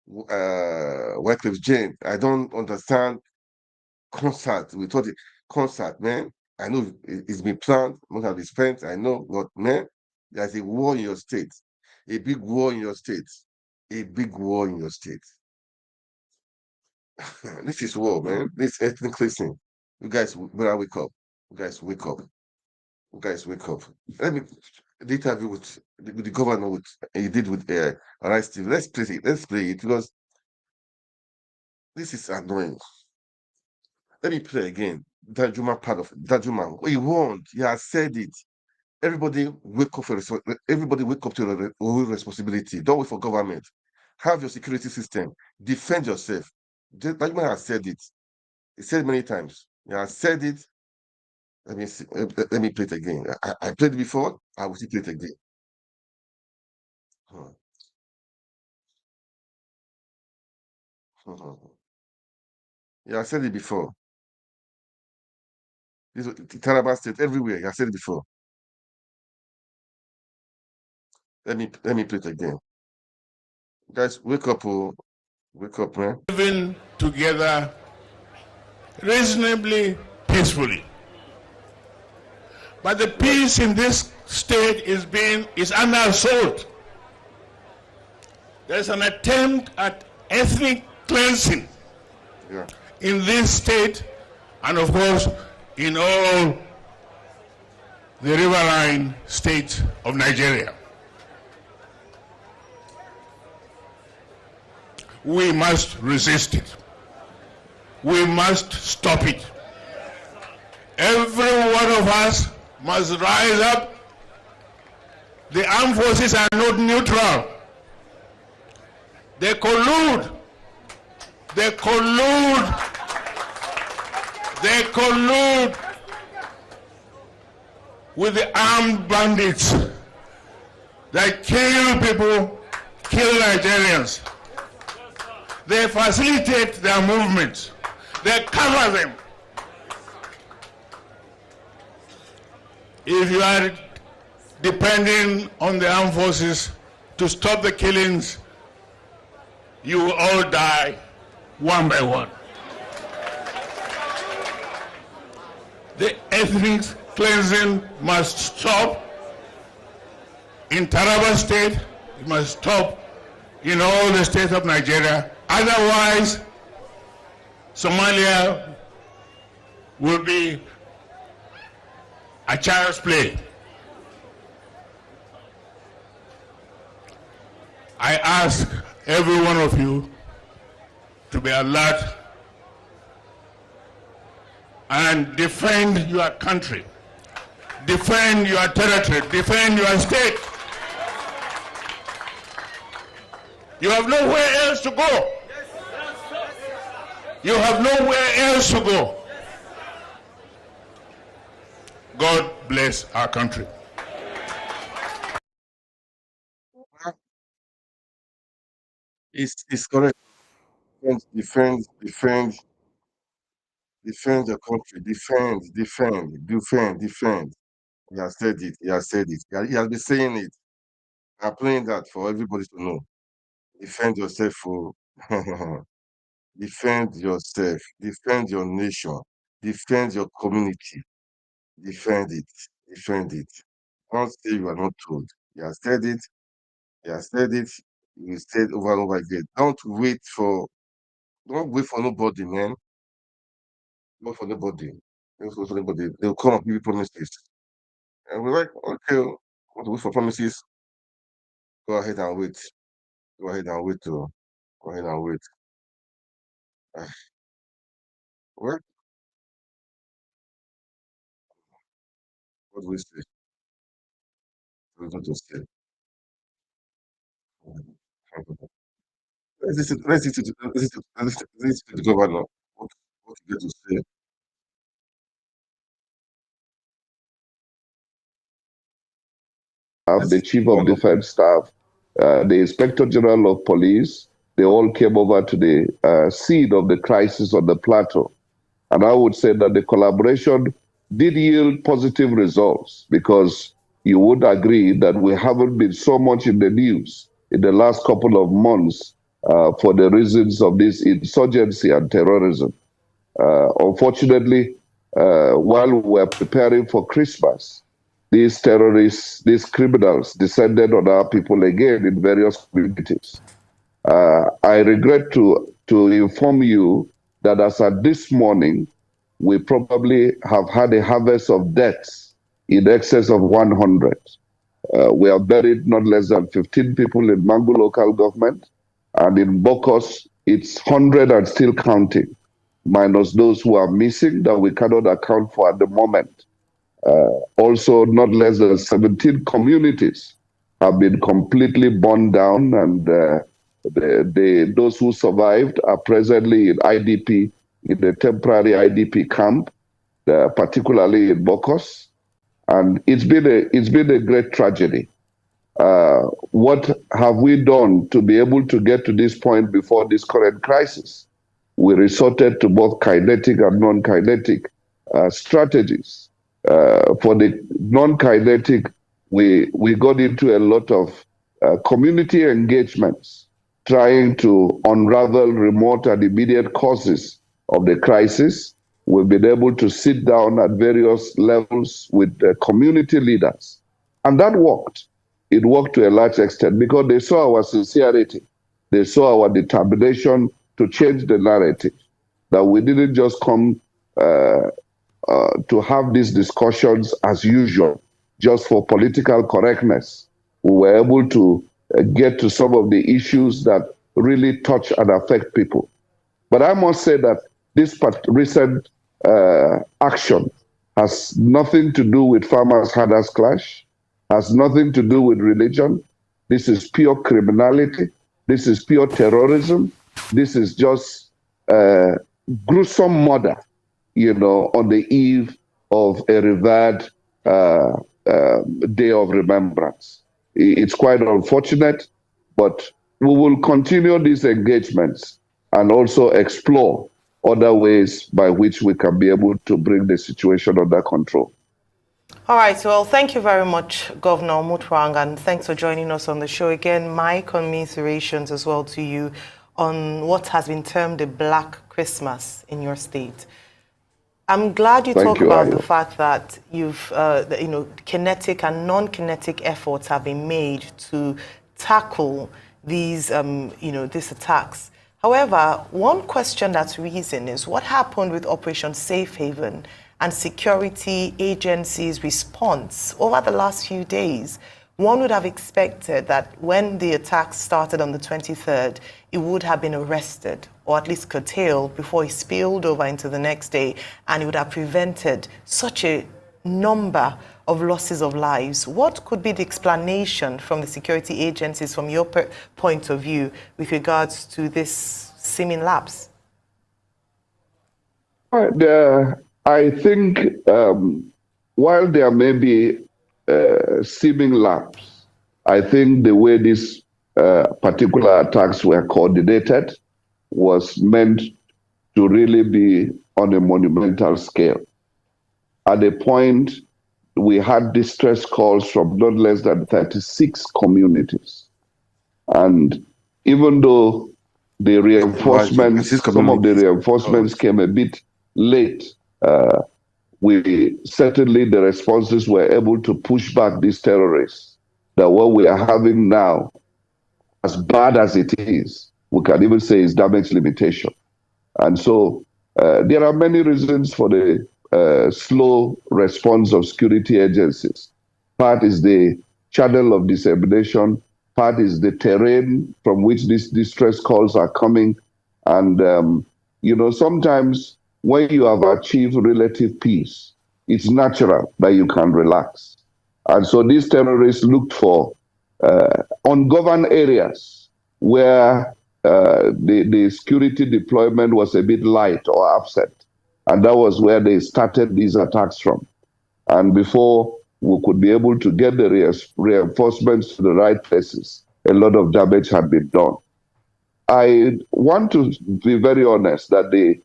Speaker 1: Wycliffe Jane. I don't understand concert. We thought concert, man. I know it's been planned, money has been spent. I know, but man, there's a war in your state, a big war in your state, a big war in your state. This is war, man. This ethnic cleansing. You guys better wake up. You guys wake up. You guys wake up. Let me the interview with the governor with he did with Arise TV. Let's play it. Let's play it because this is annoying. Let me play again. Danjuma part of Danjuma. He warned. He has said it. Everybody wake up everybody wake up to your own responsibility. Don't wait for government. Have your security system. Defend yourself. Danjuma has said it. He said it many times. He has said it. Let me see. Let me play it again. I played it before. I will still play it again. Hmm. Hmm. Yeah, I said it before. This Taraba State, everywhere. I said it before. Let me play it again. Guys, wake up, oh, wake up, man.
Speaker 2: Living together reasonably peacefully. But the peace in this state is under assault. There's an attempt at ethnic cleansing
Speaker 1: Yeah.
Speaker 2: in this state and of course in all the riverine states of Nigeria. We must resist it. We must stop it. Every one of us must rise up. The armed forces are not neutral. They collude. They collude. They collude with the armed bandits that kill people, kill Nigerians. They facilitate their movements. They cover them. If you are depending on the armed forces to stop the killings, you will all die one by one. The ethnic cleansing must stop in Taraba State. It must stop in all the states of Nigeria. Otherwise, Somalia will be a child's play. I ask every one of you to be alert and defend your country, defend your territory, defend your state. You have nowhere else to go. You have nowhere else to go. God bless our country.
Speaker 1: It's correct. Defend your country. Defend. He has said it. He has said it. He has been saying it. I'm playing that for everybody to know. Defend yourself. Oh. Defend yourself, defend your nation, defend your community, defend it, defend it. Don't say you are not told. You have said it, you have said it, you said over and over again. Don't wait for nobody, man. Don't wait for nobody. Don't wait for nobody. They'll come and give you promises. And we're like, okay, want to wait for promises? Go ahead and wait. Go ahead and wait. Go ahead and wait. Ah, well, what do we say? What do we say? Let's listen to the governor. What you get to say.
Speaker 5: The chief of defense staff, the inspector general of police, they all came over to the scene of the crisis on the plateau. And I would say that the collaboration did yield positive results, because you would agree that we haven't been so much in the news in the last couple of months for the reasons of this insurgency and terrorism. Unfortunately, while we were preparing for Christmas, these terrorists, these criminals descended on our people again in various communities. I regret to inform you that as at this morning, we probably have had a harvest of deaths in excess of 100. We have buried not less than 15 people in Mangu local government, and in Bokos, it's 100 and still counting, minus those who are missing that we cannot account for at the moment. Also, not less than 17 communities have been completely burned down, and those who survived are presently in IDP, in the temporary IDP camp, particularly in Bokos. And it's been a great tragedy. What have we done to be able to get to this point before this current crisis? We resorted to both kinetic and non-kinetic strategies. For the non-kinetic, we got into a lot of community engagements, trying to unravel remote and immediate causes of the crisis. We've been able to sit down at various levels with community leaders, and that worked. It worked to a large extent because they saw our sincerity. They saw our determination to change the narrative, that we didn't just come to have these discussions as usual, just for political correctness. We were able to get to some of the issues that really touch and affect people. But I must say that this recent action has nothing to do with farmers-herders clash, has nothing to do with religion. This is pure criminality. This is pure terrorism. This is just gruesome murder, on the eve of a revered day of remembrance. It's quite unfortunate, but we will continue these engagements and also explore other ways by which we can be able to bring the situation under control.
Speaker 4: All right, well, thank you very much, Governor Mutwang, and thanks for joining us on the show again. My commiserations as well to you on what has been termed a Black Christmas in your state. I'm glad you talk about the fact that you've, kinetic and non-kinetic efforts have been made to tackle these, these attacks. However, one question that's risen is what happened with Operation Safe Haven and security agencies' response over the last few days? One would have expected that when the attacks started on the 23rd, it would have been arrested or at least curtailed before it spilled over into the next day, and it would have prevented such a number of losses of lives. What could be the explanation from the security agencies, from your point of view, with regards to this seeming lapse?
Speaker 5: I think while there may be seeming lapse, I think the way these particular attacks were coordinated was meant to really be on a monumental scale. At a point, we had distress calls from not less than 36 communities. And even though the reinforcements, some of the reinforcements came a bit late. Certainly the responses were able to push back these terrorists. That what we are having now, as bad as it is, we can even say is damage limitation. And so there are many reasons for the slow response of security agencies. Part is the channel of dissemination. Part is the terrain from which these distress calls are coming. And, sometimes when you have achieved relative peace, it's natural that you can relax. And so these terrorists looked for ungoverned areas where the security deployment was a bit light or absent. And that was where they started these attacks from. And before we could be able to get the reinforcements to the right places, a lot of damage had been done. I want to be very honest that the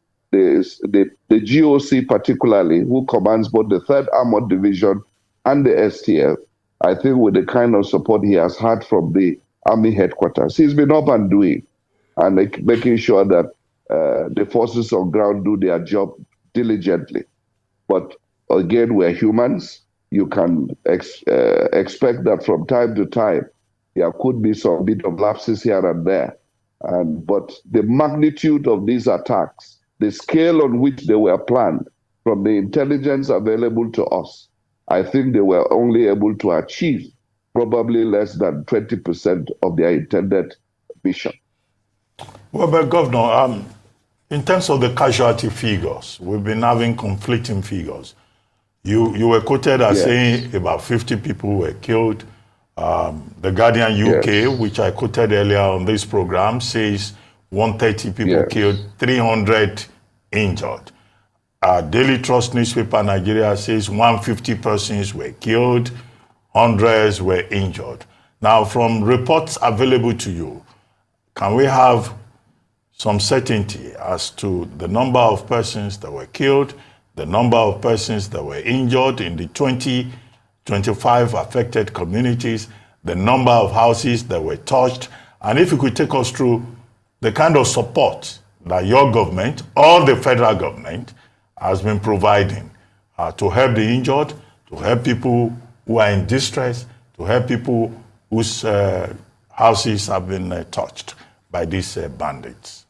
Speaker 5: GOC particularly, who commands both the 3rd Armored Division and the STF, I think with the kind of support he has had from the Army headquarters, he's been up and doing and making sure that the forces on ground do their job diligently. But again, we're humans. You can expect that from time to time, there could be some bit of lapses here and there. But the magnitude of these attacks, the scale on which they were planned, from the intelligence available to us, I think they were only able to achieve probably less than 20% of their intended mission.
Speaker 6: Well, but Governor, in terms of the casualty figures, we've been having conflicting figures. You were quoted as saying about 50 people were killed. The Guardian UK, which I quoted earlier on this program, says 130 people killed, 300 injured. Daily Trust newspaper Nigeria says 150 persons were killed, hundreds were injured. Now, from reports available to you, can we have some certainty as to the number of persons that were killed, the number of persons that were injured in the 25 affected communities, the number of houses that were touched, and if you could take us through the kind of support that your government or the federal government has been providing to help the injured, to help people who are in distress, to help people whose houses have been touched by these bandits.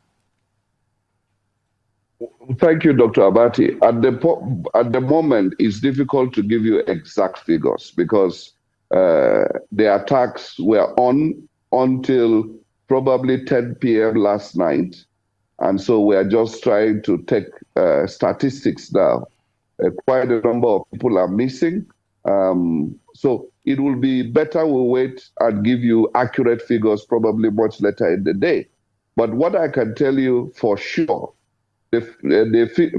Speaker 5: Thank you, Dr. Abati. At the moment, it's difficult to give you exact figures because the attacks were on until probably 10 p.m. last night. And so we are just trying to take statistics now. Quite a number of people are missing. So it will be better we wait and give you accurate figures probably much later in the day. But what I can tell you for sure, the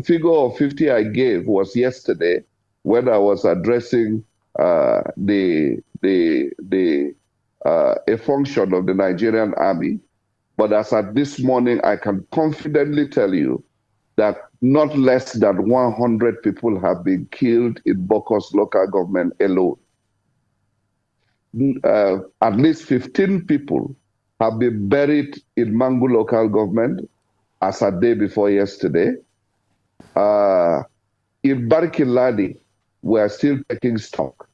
Speaker 5: figure of 50 I gave was yesterday when I was addressing a function of the Nigerian Army. But as at this morning, I can confidently tell you that not less than 100 people have been killed in Bokos local government alone. At least 15 people have been buried in Mangu local government as a day before yesterday. In Barkilani, we are still taking stock.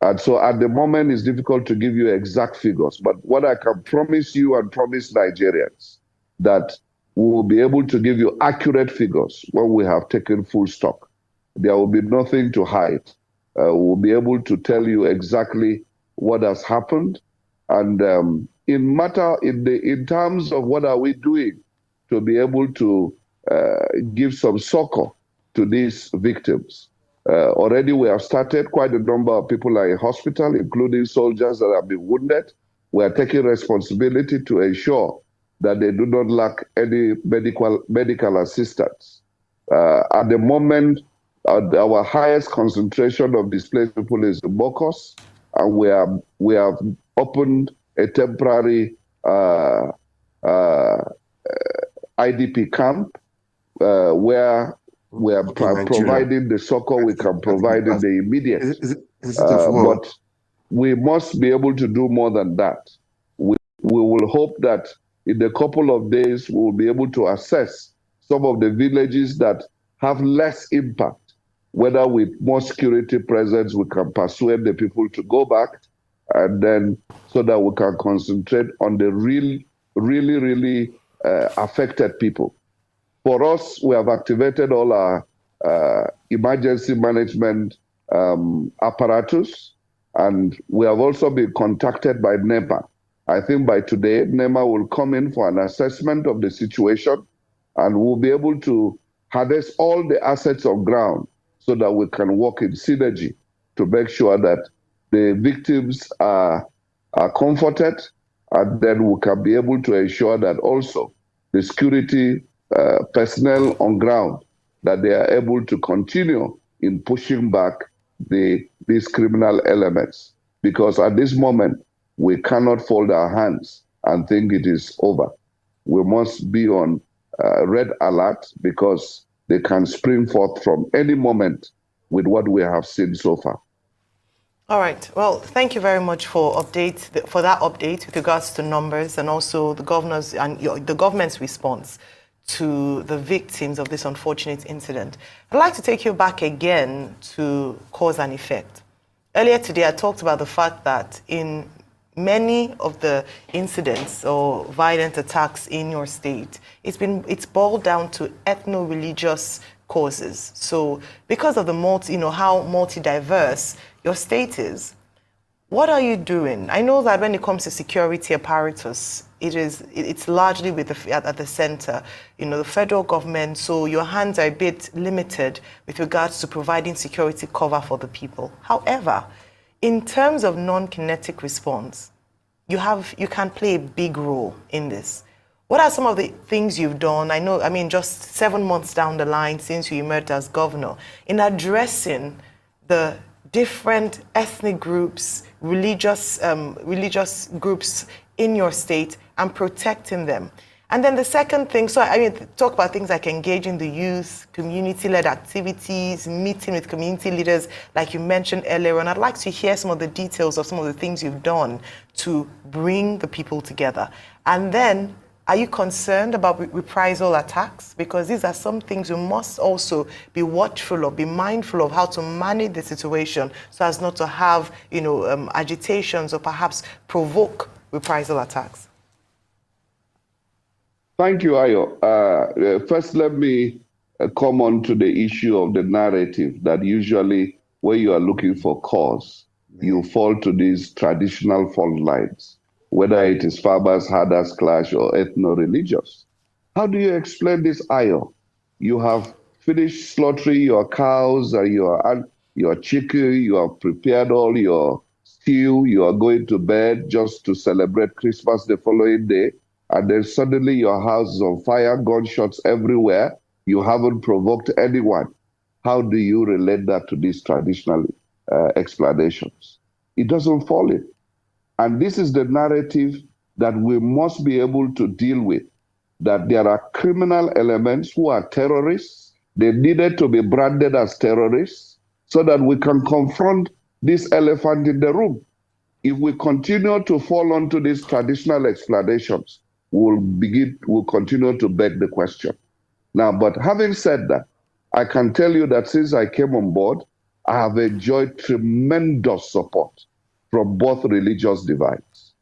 Speaker 5: And so at the moment, it's difficult to give you exact figures. But what I can promise you and promise Nigerians, that we will be able to give you accurate figures when we have taken full stock. There will be nothing to hide. We'll be able to tell you exactly what has happened. And in terms of what are we doing to be able to give some succor to these victims. Already we have started. Quite a number of people are in hospital, including soldiers that have been wounded. We are taking responsibility to ensure that they do not lack any medical assistance. At the moment, our highest concentration of displaced people is in Bokos, and we have opened a temporary IDP camp where we are providing the succor we can provide in the immediate. But we must be able to do more than that. We will hope that in a couple of days, we'll be able to assess some of the villages that have less impact, whether with more security presence, we can persuade the people to go back, and then so that we can concentrate on the really affected people. For us, we have activated all our emergency management apparatus, and we have also been contacted by NEMA. I think by today, NEMA will come in for an assessment of the situation, and we'll be able to harness all the assets on ground so that we can work in synergy to make sure that the victims are comforted, and then we can be able to ensure that also the security personnel on ground, that they are able to continue in pushing back these criminal elements. Because at this moment, we cannot fold our hands and think it is over. We must be on red alert, because they can spring forth from any moment with what we have seen so far.
Speaker 4: All right. Well, thank you very much for that update with regards to numbers, and also the governor's and the government's response to the victims of this unfortunate incident. I'd like to take you back again to cause and effect. Earlier today, I talked about the fact that in many of the incidents or violent attacks in your state, it's boiled down to ethno-religious causes. So because of the how multi-diverse your state is, what are you doing? I know that when it comes to security apparatus, it's largely at the center, the federal government, so your hands are a bit limited with regards to providing security cover for the people. However, in terms of non-kinetic response, you can play a big role in this. What are some of the things you've done? Just 7 months down the line since you emerged as governor, in addressing the different ethnic groups, religious groups in your state and protecting them. And then the second thing, talk about things like engaging the youth, community-led activities, meeting with community leaders, like you mentioned earlier. And I'd like to hear some of the details of some of the things you've done to bring the people together. And then, are you concerned about reprisal attacks? Because these are some things you must also be watchful of, be mindful of how to manage the situation so as not to have, agitations or perhaps provoke reprisal attacks.
Speaker 5: Thank you, Ayo. First, let me come on to the issue of the narrative that usually when you are looking for cause, you fall to these traditional fault lines, whether it is farmers, herders clash, or ethno-religious. How do you explain this, Ayo? You have finished slaughtering your cows and your chicken, you have prepared all your stew, you are going to bed just to celebrate Christmas the following day, and then suddenly your house is on fire, gunshots everywhere, you haven't provoked anyone. How do you relate that to these traditional explanations? It doesn't fall in. And this is the narrative that we must be able to deal with, that there are criminal elements who are terrorists. They needed to be branded as terrorists so that we can confront this elephant in the room. If we continue to fall onto these traditional explanations, we'll continue to beg the question. Now, but having said that, I can tell you that since I came on board, I have enjoyed tremendous support from both religious divides,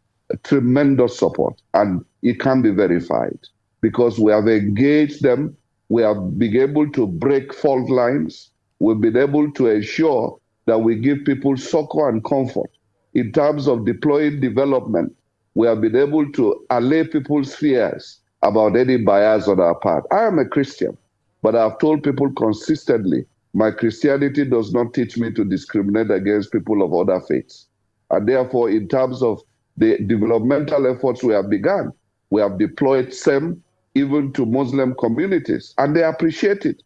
Speaker 5: tremendous support, and it can be verified because we have engaged them, we have been able to break fault lines, we've been able to ensure that we give people succor and comfort. In terms of deploying development, we have been able to allay people's fears about any bias on our part. I am a Christian, but I've told people consistently, my Christianity does not teach me to discriminate against people of other faiths. And therefore, in terms of the developmental efforts we have begun, we have deployed SEM even to Muslim communities, and they appreciate it.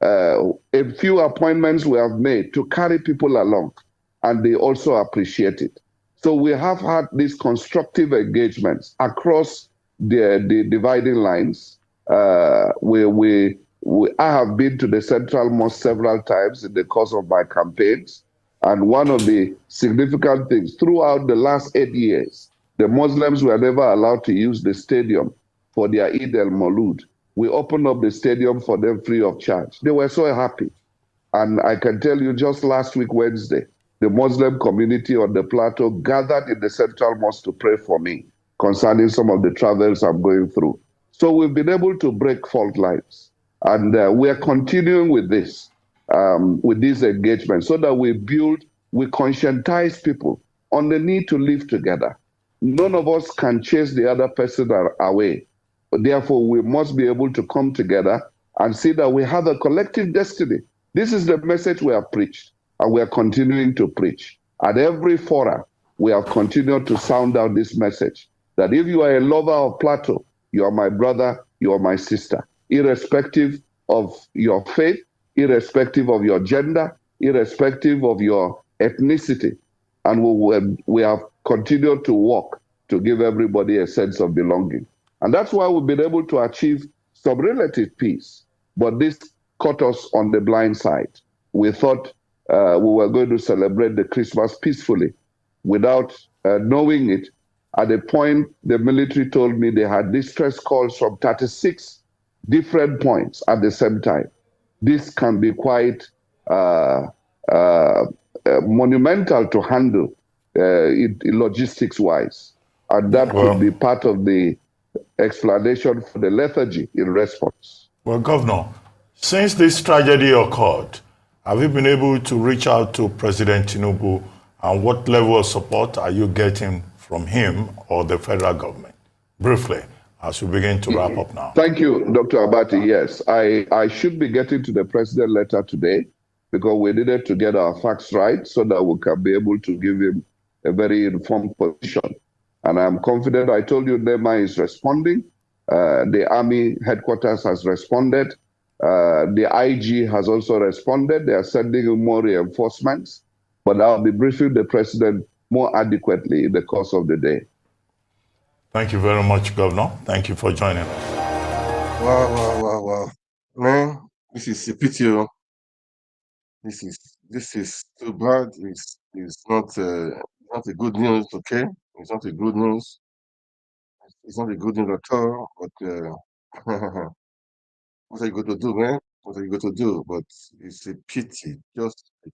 Speaker 5: A few appointments we have made to carry people along, and they also appreciate it. So we have had these constructive engagements across the dividing lines. I have been to the Central Mosque several times in the course of my campaigns. And one of the significant things throughout the last 8 years, The Muslims were never allowed to use the stadium for their Eid al-Maulud. We opened up the stadium for them free of charge. They were so happy. And I can tell you, just last week, Wednesday, the Muslim community on the plateau gathered in the Central Mosque to pray for me concerning some of the travels I'm going through. So we've been able to break fault lines. And we are continuing with this engagement so that we conscientize people on the need to live together. None of us can chase the other person away. Therefore, we must be able to come together and see that we have a collective destiny. This is the message we have preached, and we are continuing to preach. At every forum, we have continued to sound out this message, that if you are a lover of Plateau, you are my brother, you are my sister, irrespective of your faith, irrespective of your gender, irrespective of your ethnicity. And we have continued to work to give everybody a sense of belonging. And that's why we've been able to achieve some relative peace. But this caught us on the blind side. We thought we were going to celebrate the Christmas peacefully without knowing it. At a point, the military told me they had distress calls from 36 different points at the same time. This can be quite monumental to handle logistics-wise. And that could be part of the explanation for the lethargy in response.
Speaker 6: Well, Governor, since this tragedy occurred, have you been able to reach out to President Tinubu, and what level of support are you getting from him or the federal government? Briefly, as we begin to wrap up now.
Speaker 5: Thank you, Dr. Abati. Yes, I should be getting to the president later today because we needed to get our facts right so that we can be able to give him a very informed position. And I'm confident. I told you NEMA is responding. The Army headquarters has responded. The IG has also responded. They are sending in more reinforcements. But I'll be briefing the president more adequately in the course of the day.
Speaker 6: Thank you very much, Governor. Thank you for joining us.
Speaker 1: Wow. Man, this is a pity. This is too bad. It's not a good news, okay? It's not a good news. It's not a good news at all, but what are you going to do, man? What are you going to do? But it's a pity. Just a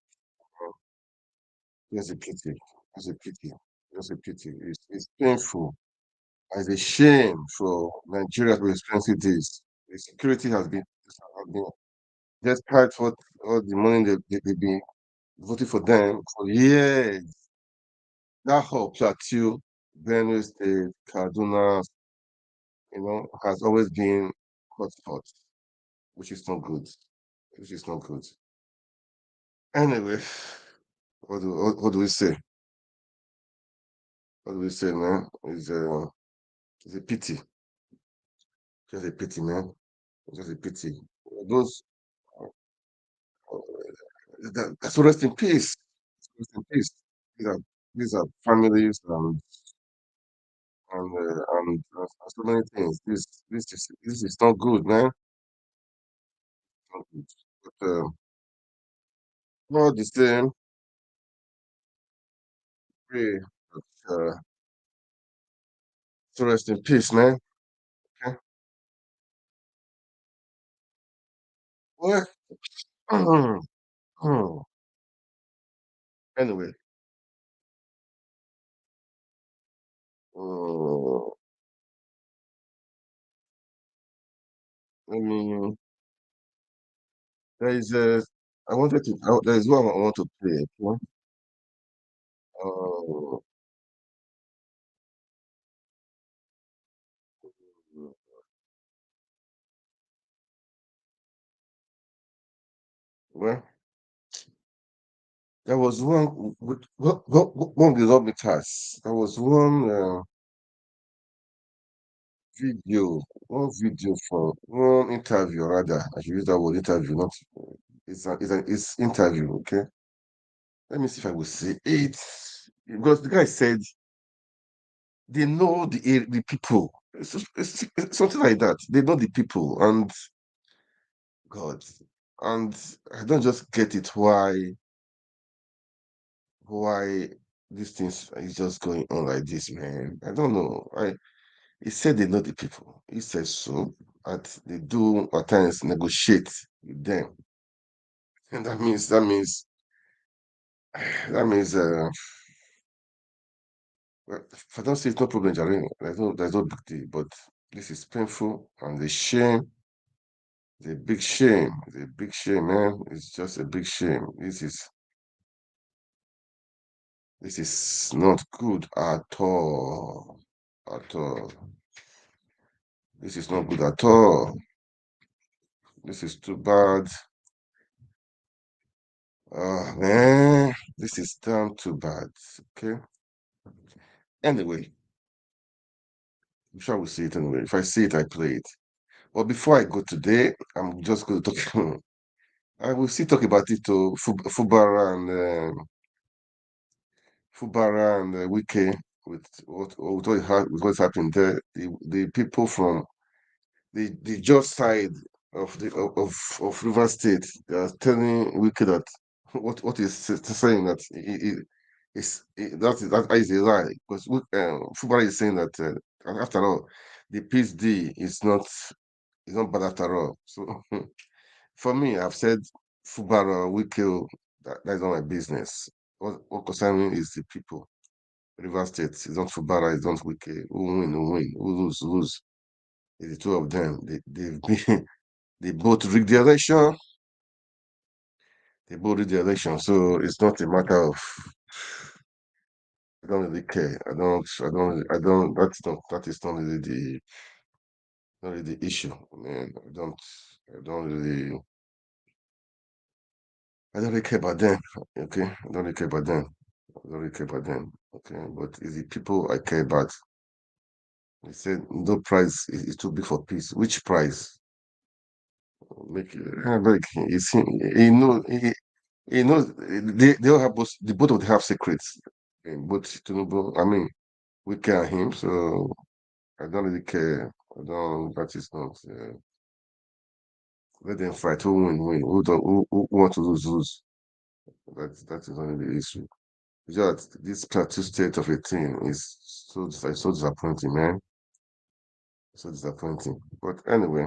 Speaker 1: pity. Just a pity. Just a pity. It's painful. It's a shame for Nigeria to experience this. The security has been despite what all the money they've been voting for them for years. That whole plateau, Benue State, Kaduna, has always been hotspot, which is not good. Which is not good. Anyway, what do we say? What do we say, man? It's a pity. Just a pity, man. Just a pity. Those so rest in peace. Rest in peace. These are families and so many things. This is not good, man. Not good. But all the same, pray that so rest in peace, man. Okay. Well, anyway, uh, I mean, there is a. There is one I want to play. Okay? Uh, well, there was one of the lawmakers. There was video, one video for one interview rather. I should use that word interview, not it's interview. Okay, let me see if I will see it because the guy said they know the people. It's something like that. They know the people, and God, and I don't just get it why these things is just going on like this, man. I don't know. He said they know the people. He says so. That they do at times negotiate with them, and that means well, if I don't say it's no problem, Jerry. There's no big deal. But this is painful and the shame. The big shame. The big shame, man. It's just a big shame. This is not good at all. At all. This is not good at all. This is too bad. Oh man, this is damn too bad. Okay. Anyway, I'm sure we'll see it anyway. If I see it, I play it. But before I go today, I'm just going to talk. I will still talk about it to Fubara and Wike with what's happened there. The people from the just side of the of River State, they are telling Wike that what is saying that that is a lie, because Fubara is saying that after all, the peace deal is not bad after all. So for me, I've said Fubara, Wike, that's not my business. What concerns me is the people. River State, it's not Fubara, it's not Wike. Who win, who win, who lose, lose. It's the two of them. They've been, they both rigged the election. They both rigged the election. So it's not a matter of, I don't really care. That is not really the issue. Man, I don't really care about them. Okay. I don't really care about them. I don't really care about them. Okay. But it's the people I care about. They said no price is too big for peace. Which price? Like he knows they all have both of them have secrets. Both Tinubu, I mean, we care him, so I don't really care. I don't. That is not. Let them fight. Who win? Win. Who want to lose? Lose. That is only the issue. Just this plateau state of a thing is so disappointing, man. So disappointing. But anyway,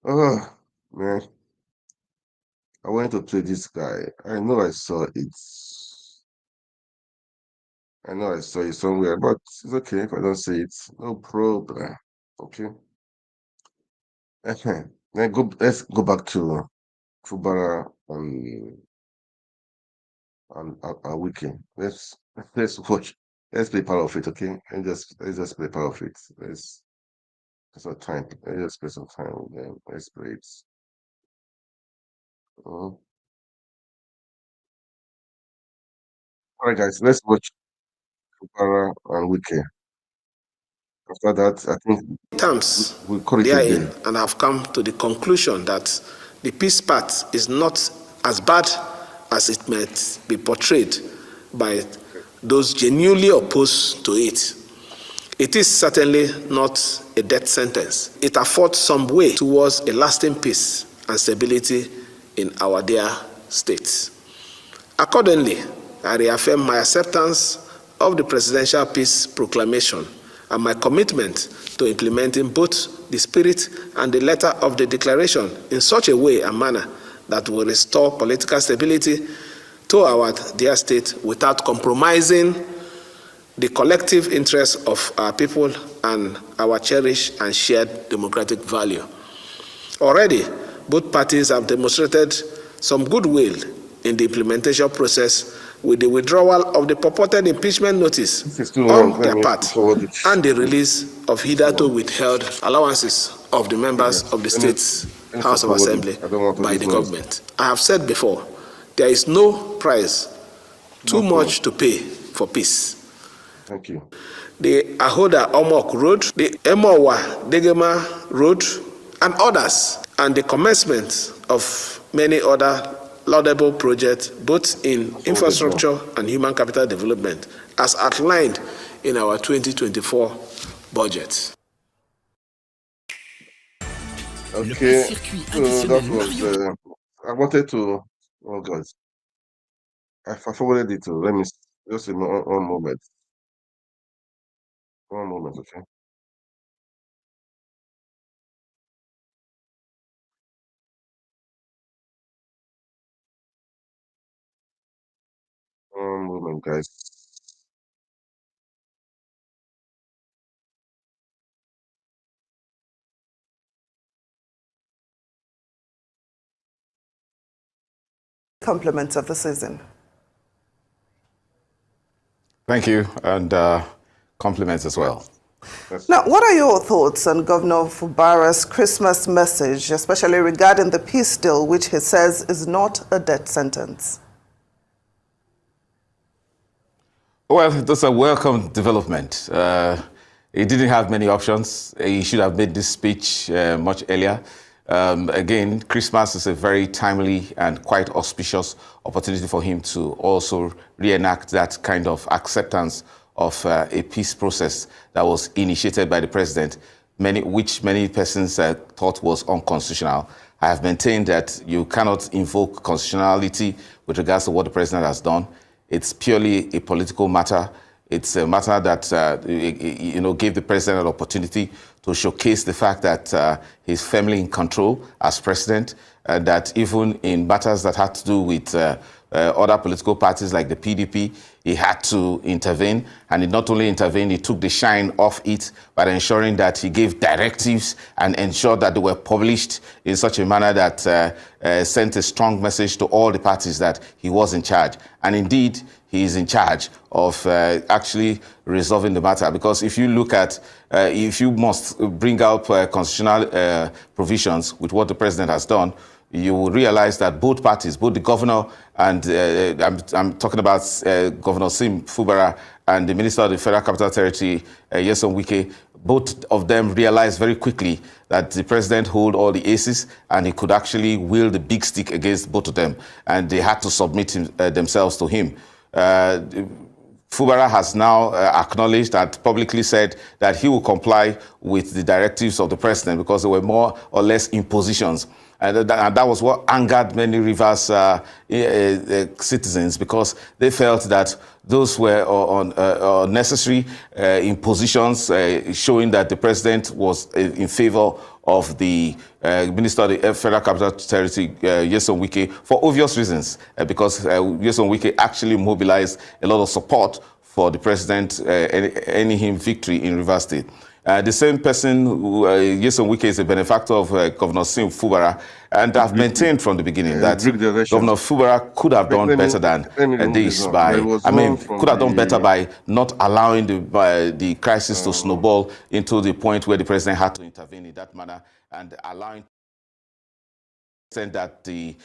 Speaker 1: oh man, I wanted to play this guy. I know I saw it. I know I saw it somewhere, but it's okay if I don't see it. No problem. Okay. Let's go back to Fubara and Wiki. Let's watch. Let's play part of it, okay? And let's play part of it. Let's not time. Let's just spend some time with them. Let's play it. All right, guys. Let's watch Fubara and Wiki. After that, I think
Speaker 8: Terms
Speaker 1: we'll call it a
Speaker 8: therein,
Speaker 1: day.
Speaker 8: and have come to the conclusion that the peace path is not as bad as it might be portrayed by those genuinely opposed to it. It is certainly not a death sentence. It affords some way towards a lasting peace and stability in our dear states. Accordingly, I reaffirm my acceptance of the Presidential Peace Proclamation and my commitment to implementing both the spirit and the letter of the declaration in such a way and manner that will restore political stability to our dear state without compromising the collective interests of our people and our cherished and shared democratic value. Already, both parties have demonstrated some goodwill in the implementation process with the withdrawal of the purported impeachment notice
Speaker 1: This is too long.
Speaker 8: on
Speaker 1: Let
Speaker 8: their
Speaker 1: me
Speaker 8: part
Speaker 1: forward it.
Speaker 8: and the release of hitherto withheld allowances of the members of the
Speaker 1: Let me
Speaker 8: state's
Speaker 1: let me
Speaker 8: House of
Speaker 1: forward it.
Speaker 8: Assembly
Speaker 1: I don't want all
Speaker 8: by
Speaker 1: this
Speaker 8: the
Speaker 1: noise.
Speaker 8: government. I have said before, there is no price too
Speaker 1: No
Speaker 8: much
Speaker 1: problem.
Speaker 8: to pay for peace.
Speaker 1: Thank you.
Speaker 8: The Ahoda Omok Road, the Emowa Degema Road, and others, and the commencement of many other laudable projects, both in infrastructure and human capital development, as outlined in our 2024 budget.
Speaker 1: Okay, so that was I wanted to. Oh God, I forwarded it to. Let me just one moment. One moment, okay. One moment, guys.
Speaker 3: Compliments of the season.
Speaker 9: Thank you, and compliments as well.
Speaker 3: Now, what are your thoughts on Governor Fubara's Christmas message, especially regarding the peace deal, which he says is not a death sentence?
Speaker 9: Well, that's a welcome development. He didn't have many options. He should have made this speech much earlier. Again, Christmas is a very timely and quite auspicious opportunity for him to also reenact that kind of acceptance of a peace process that was initiated by the president, which many persons thought was unconstitutional. I have maintained that you cannot invoke constitutionality with regards to what the president has done. It's purely a political matter. It's a matter that gave the president an opportunity to showcase the fact that he's firmly in control as president, and that even in matters that had to do with other political parties like the PDP, he had to intervene. And he not only intervened, he took the shine off it by ensuring that he gave directives and ensured that they were published in such a manner that sent a strong message to all the parties that he was in charge. And indeed, he is in charge of actually resolving the matter. Because if you look at, if you must bring out constitutional provisions with what the president has done, you will realize that both parties, both the governor and I'm talking about Governor Sim Fubara and the Minister of the Federal Capital Territory, Nyesom Wike, both of them realized very quickly that the president hold all the aces and he could actually wield the big stick against both of them, and they had to submit themselves to him. Fubara has now acknowledged and publicly said that he will comply with the directives of the president because they were more or less impositions. And that was what angered many Rivers citizens, because they felt that those were unnecessary impositions, showing that the president was in favor of the Minister of the Federal Capital Territory, Nyesom Wike, for obvious reasons, because Nyesom Wike actually mobilized a lot of support for the president, earning him victory in Rivers State. The same person, Nyesom Wike, is a benefactor of Governor Sim Fubara, and I've maintained from the beginning that Governor Fubara could have done better than this could have done better by not allowing the crisis to snowball into the point where the president had to intervene in that manner and allowing that the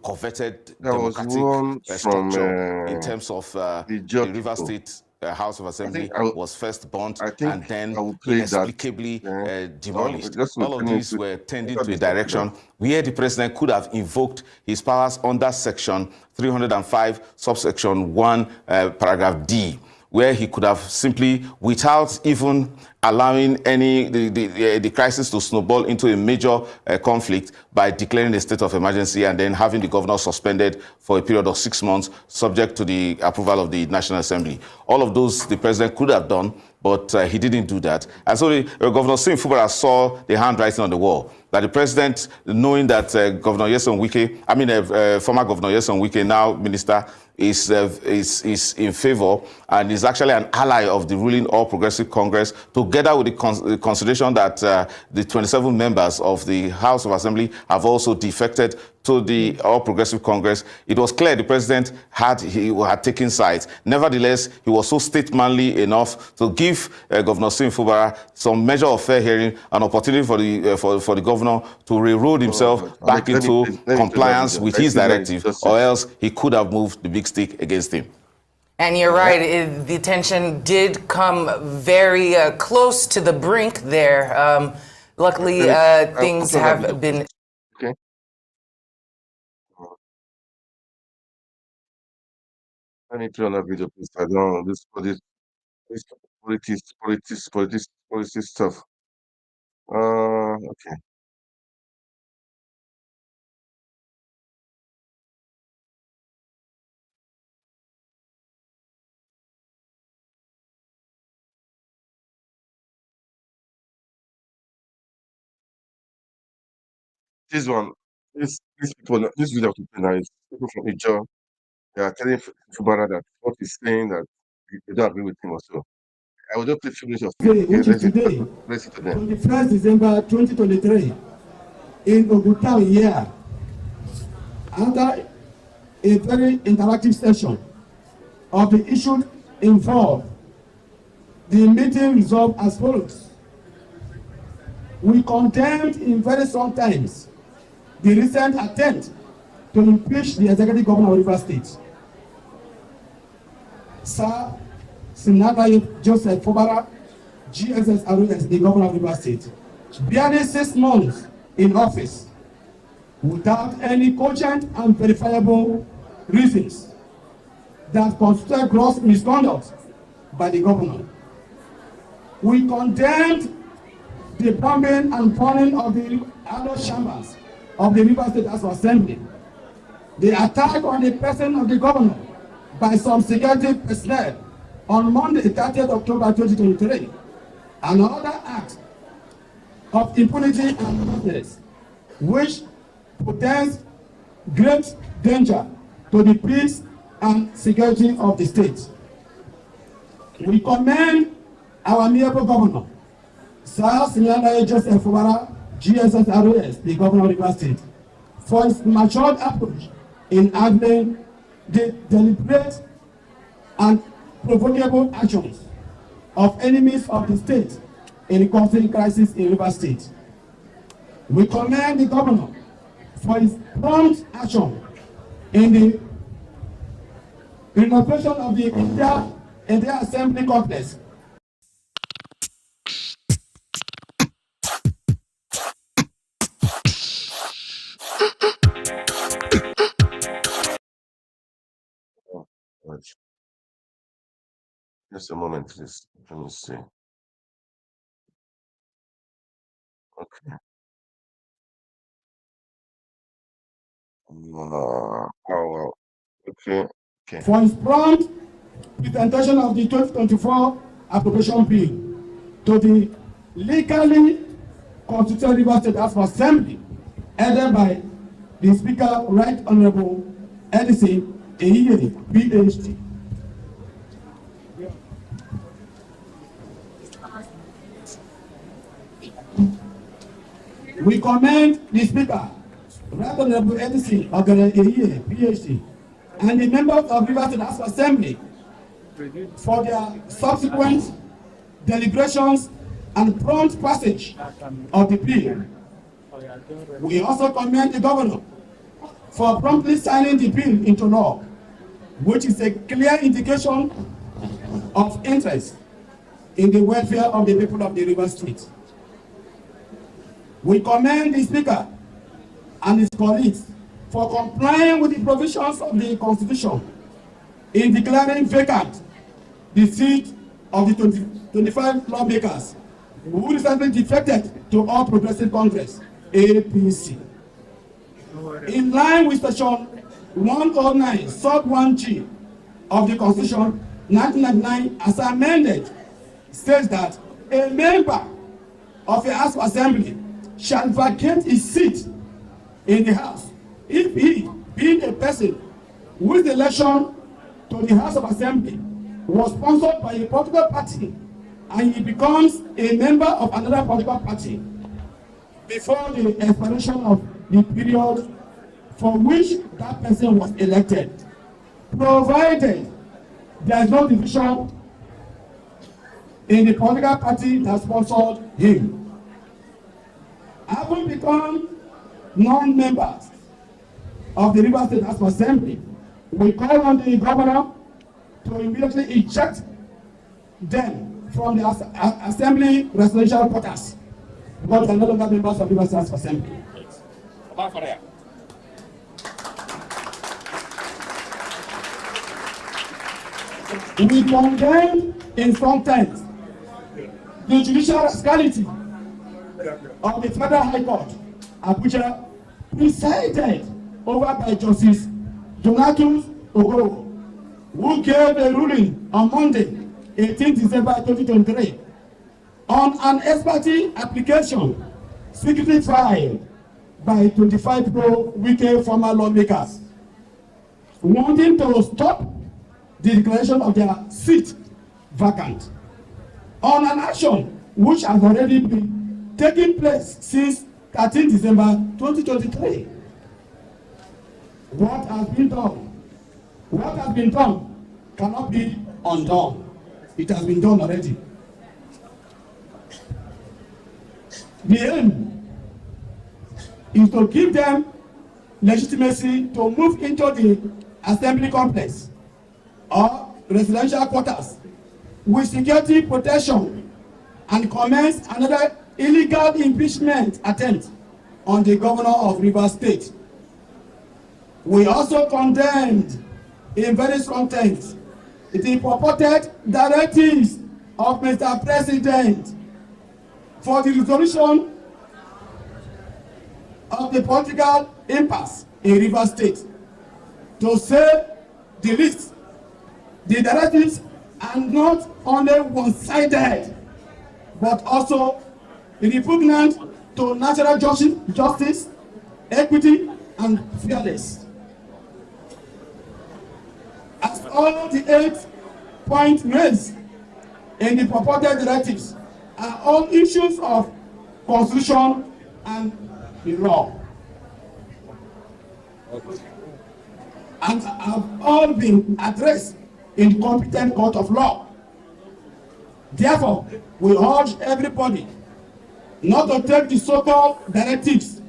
Speaker 9: coveted democratic structure in terms of the River State House of Assembly was first burnt and then inexplicably demolished. All of these were tending to a direction where the president could have invoked his powers under Section 305, subsection 1, paragraph D, where he could have simply, without even allowing the crisis to snowball into a major conflict, by declaring a state of emergency and then having the governor suspended for a period of 6 months, subject to the approval of the National Assembly. All of those the president could have done, but he didn't do that. And so Governor Sim Fubara saw the handwriting on the wall, that the president, knowing that Governor Nyesom Wike, former Governor Nyesom Wike, now minister, is in favor and is actually an ally of the ruling All Progressive Congress, together with the consideration that the 27 members of the House of Assembly have also defected to the All Progressive Congress. It was clear the president had taken sides. Nevertheless, he was so statesmanly enough to give Governor Sim Fubara some measure of fair hearing, an opportunity for the governor to railroad himself back into compliance with his directive, or else he could have moved the big stick against him.
Speaker 10: And you're right, the tension did come very close to the brink there. Luckily, things have been...
Speaker 1: Okay. I need to run a video, please. I don't this politics stuff. Okay. This one, these people, this video to play now is people from Ijo. They are telling Fubara that what he's saying that they don't agree with him also. I will just play a few minutes of it.
Speaker 11: Today, which is today,
Speaker 1: Let's to them.
Speaker 11: 21st December 2023, in Oguta here, after a very interactive session of the issues involved, the meeting resolved as follows. We condemned in very strong terms the recent attempt to impeach the executive governor of Rivers State, Sir Sinadaye Joseph Fubara, GSS Arrest, the governor of Rivers State, barely 6 months in office without any cogent and verifiable reasons that constitute gross misconduct by the governor. We condemned the bombing and burning of the adult chambers of the Rivers State House of Assembly, the attack on the person of the governor by some security personnel on Monday, 30th October 2023, and another act of impunity and madness which presents great danger to the peace and security of the state. We commend our amiable governor, Sir Sinadaye Joseph Fubara, GSS Arrest, the governor of Rivers State, for his matured approach in handling the deliberate and provocable actions of enemies of the state in the conflict crisis in Rivers State. We commend the governor for his prompt action in the renovation of the India Assembly Complex.
Speaker 1: Oh, God. Just a moment, please. Let me see. Okay. Wow. Okay.
Speaker 11: For his prompt presentation of the 2024 appropriation bill to the legally constituted Rivers State House of Assembly, headed by the Speaker, Right Honorable Edison Eyiye, PhD. We commend the Speaker, Right Honorable Edison Eyiye, PhD, and the members of Rivers State House of Assembly for their subsequent deliberations and prompt passage of the bill. We also commend the governor for promptly signing the bill into law, which is a clear indication of interest in the welfare of the people of the Rivers State. We commend the Speaker and his colleagues for complying with the provisions of the Constitution in declaring vacant the seat of the 25 lawmakers who recently defected to All Progressive Congress, APC. In line with Section 109, Sub 1G of the Constitution 1999, as amended, says that a member of a House of Assembly shall vacate his seat in the House if he, being a person whose election to the House of Assembly was sponsored by a political party and he becomes a member of another political party before the expiration of the period for which that person was elected, provided there is no division in the political party that sponsored him. Having become non-members of the Rivers State House of Assembly, we call on the governor to immediately eject them from the Assembly residential quarters because they are no longer members of the Rivers State House of Assembly. We condemn in strong terms the judicial rascality of the Federal High Court, Abuja, presided over by Justice Donatus Ogoro, who gave a ruling on Monday, 18 December 2023, on an ex parte application secretly filed by 25 pro-Wike former lawmakers, wanting to stop the declaration of their seat vacant on an action which has already been taking place since 13 December 2023. What has been done cannot be undone. It has been done already. The aim is to give them legitimacy to move into the assembly complex or residential quarters with security protection and commence another illegal impeachment attempt on the governor of Rivers State. We also condemned in very strong terms the purported directives of Mr. President for the resolution of the political impasse in Rivers State. To say the least, the directives are not only one-sided, but also repugnant to natural justice, equity, and fairness. As all the 8 points raised in the purported directives are all issues of constitution and the law, and have all been addressed in competent court of law. Therefore, we urge everybody not to take the so-called directives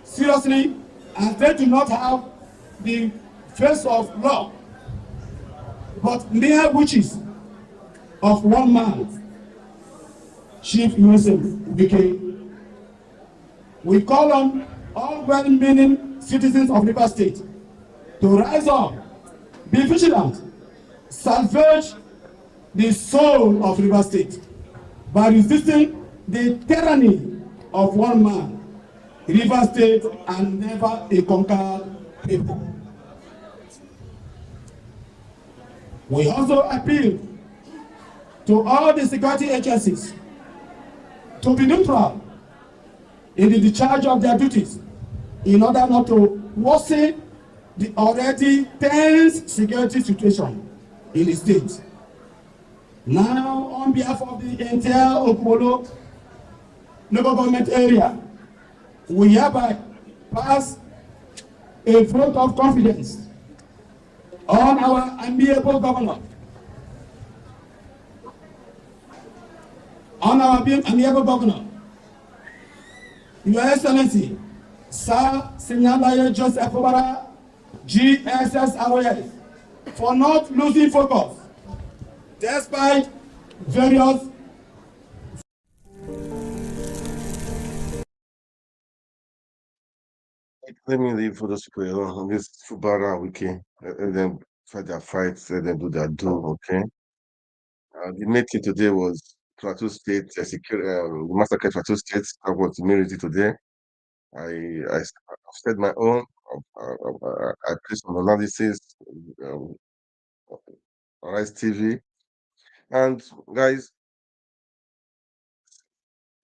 Speaker 11: seriously, as they do not have the face of law, but mere witches of one man, Chief Yusuf Wike. We call on all well-meaning citizens of Rivers State to rise up, be vigilant, salvage the soul of Rivers State by resisting the tyranny of one man, Rivers State, and never a conquered people. We also appeal to all the security agencies to be neutral in the discharge of their duties in order not to worsen the already tense security situation in the state. Now, on behalf of the entire Okubolo local government area, we hereby pass a vote of confidence on our amiable governor, Your Excellency, Sir Sinyalaye Joseph Obara, GSSROS, for not losing focus despite various
Speaker 1: Let me leave for those people alone. This Fubara Wiki. Let them fight their fights, let them do their do, okay? The meeting today was Plateau State the massacre Plateau State. I was immediately today. I've said my own. I placed some analysis on Rise TV. And guys,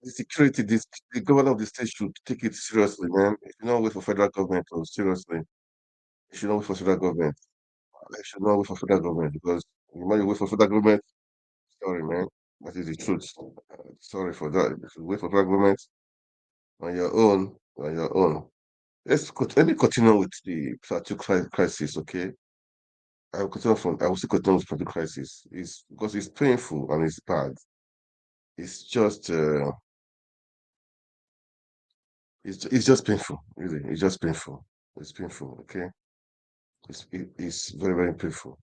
Speaker 1: the security, the governor of the state should take it seriously, man. If you don't wait for federal government, seriously, you should not wait for federal government. I should not wait for federal government because when you wait for federal government, sorry, man, that is the truth. Sorry for that. If you wait for federal government on your own, on your own. Let me continue with the Plateau crisis, okay? I will still continue with Plateau crisis. It's because it's painful and it's bad. It's just it's just painful, really. It's just painful. It's painful, okay? It's very, very painful.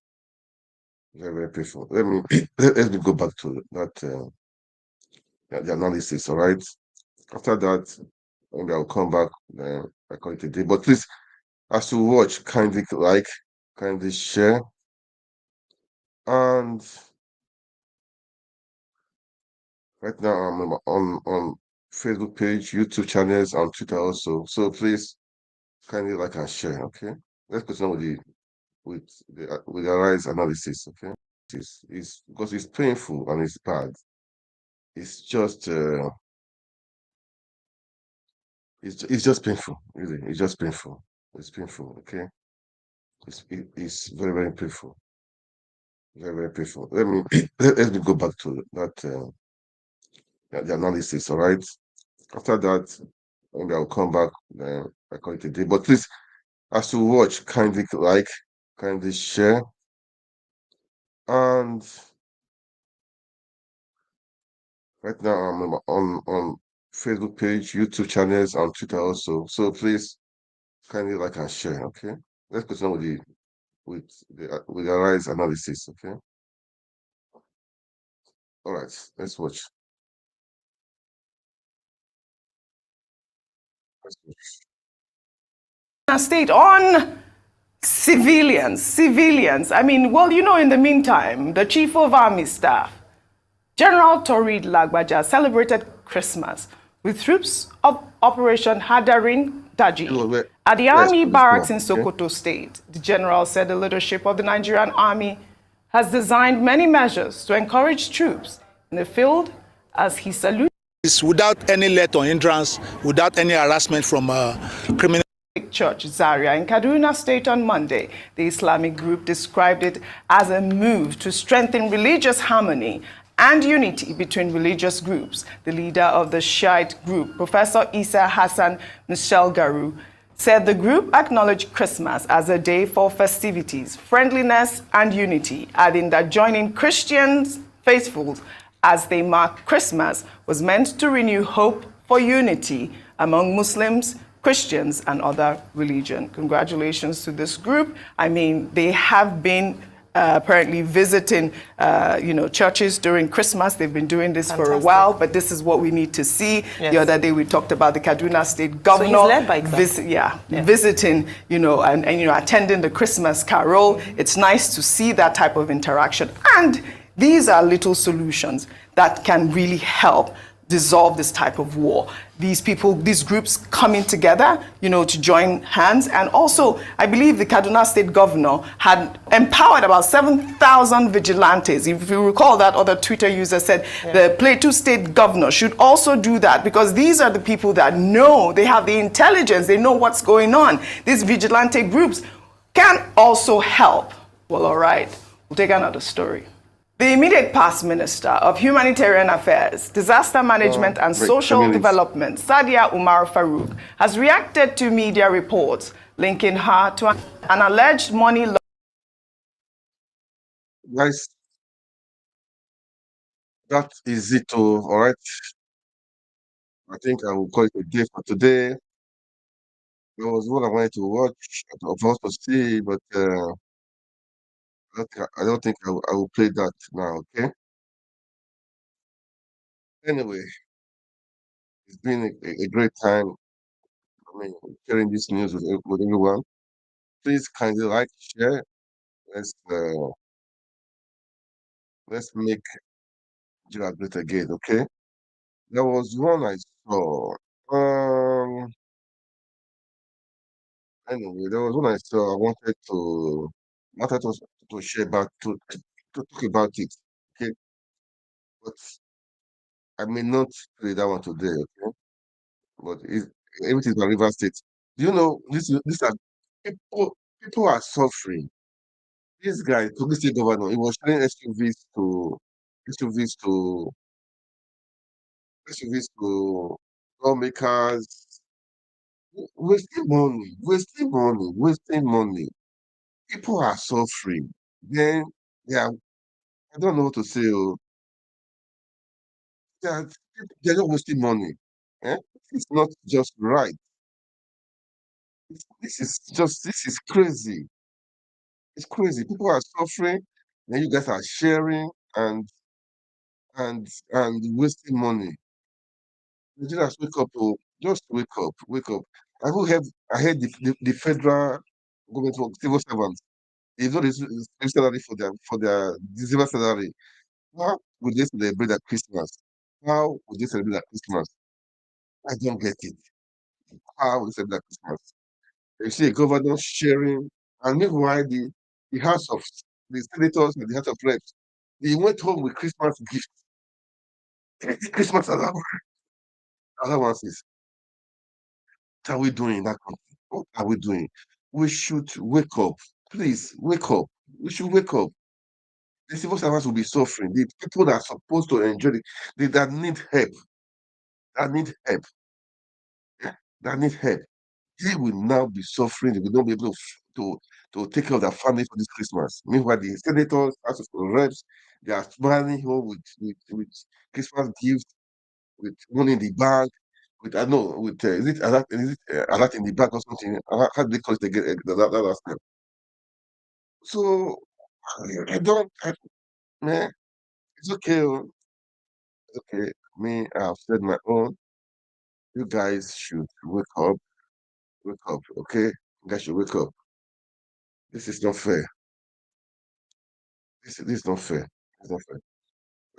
Speaker 1: Very, very painful. Let me go back to that the analysis, all right? After that, maybe I'll come back I call it a day. But please, as you watch, kindly like, kindly share, and right now I'm on Facebook page, YouTube channels, and Twitter also. So please kindly like and share, okay? Let's continue with the Arise analysis, okay? It's because it's painful and it's bad. It's just it's just painful, really. It's just painful. It's painful, okay? It's very, very painful. Very, very painful. Let me go back to the analysis, all right? After that, maybe I'll come back I call it a day. But please, as you watch, kindly like, kindly share, and right now I'm on Facebook page, YouTube channels, and Twitter also. So please kindly like and share, okay? Let's continue with the rise analysis, okay? All right, let's watch. Let's watch.
Speaker 3: State on civilians. I mean, well, in the meantime, the Chief of Army Staff, General Torid Lagbaja, celebrated Christmas with troops of Operation Hadarin Daji at the Army barracks in Sokoto State. The general said the leadership of the Nigerian Army has designed many measures to encourage troops in the field as he saluted.
Speaker 7: Without any let or hindrance, without any harassment from criminal.
Speaker 3: Church Zaria in Kaduna State on Monday. The Islamic group described it as a move to strengthen religious harmony and unity between religious groups. The leader of the Shiite group, Professor Isa Hassan Michel Garu, said the group acknowledged Christmas as a day for festivities, friendliness, and unity, adding that joining Christians faithfuls as they mark Christmas was meant to renew hope for unity among Muslims, Christians, and other religions. Congratulations to this group. I mean, they have been apparently visiting, churches during Christmas. They've been doing this for a while, but this is what we need to see. Yes. The other day we talked about the Kaduna State governor.
Speaker 4: So he's led by example.
Speaker 3: Visiting, and attending the Christmas carol. It's nice to see that type of interaction. And these are little solutions that can really help dissolve this type of war. These groups coming together, to join hands. And also, I believe the Kaduna State governor had empowered about 7,000 vigilantes. If you recall, that other Twitter user said the Plateau State governor should also do that, because these are the people that know, they have the intelligence, they know what's going on. These vigilante groups can also help. Well, all right, we'll take another story. The immediate past Minister of Humanitarian Affairs, Disaster Management and Social Development, Sadia Umar Farouk, has reacted to media reports linking her to an alleged money laundering.
Speaker 1: Guys, that is it, all right? I think I will call it a day for today. There was one I wanted to watch, of course, to see, but I don't think I will play that now, okay? Anyway, it's been a great time. I mean, sharing this news with everyone. Please kindly like, share. Let's make Nigeria great again, okay? There was one I saw. Anyway, there was one I saw. I wanted to share about to talk about it, okay? But I may not play that one today, okay? But everything is River State. Do you know these are people are suffering. This guy, Kogi State governor, he was selling SUVs to SUVs to lawmakers, wasting money. People are suffering. Then yeah, I don't know what to say. They are, they're not wasting money. Eh? It's not just right. This is crazy. It's crazy. People are suffering, then you guys are sharing and wasting money. Nigerians wake up, just wake up. I heard the federal government for civil servants. They don't receive salary for their December salary. How would they celebrate their Christmas? How would they celebrate their Christmas? I don't get it. How would they celebrate their Christmas? You see a governor sharing, and meanwhile the House of the senators and the House of Reps, they went home with Christmas gifts, Christmas allowances. are we doing in that country? What are we doing? We should wake up. Please wake up. We should wake up. The civil servants will be suffering. The people that are supposed to enjoy it, that need help, that need help, that need help, they will now be suffering. They will not be able to take care of their family for this Christmas. Meanwhile, the senators, House of Reps, they are smiling home with Christmas gifts, with money in the bank, with I know with is it in the bank or something? How do they call it again? That last time. So I don't, man. It's okay. It's okay. Me, I've said my own. You guys should wake up. Wake up, okay? You guys should wake up. This is not fair. This is not fair. It's not fair.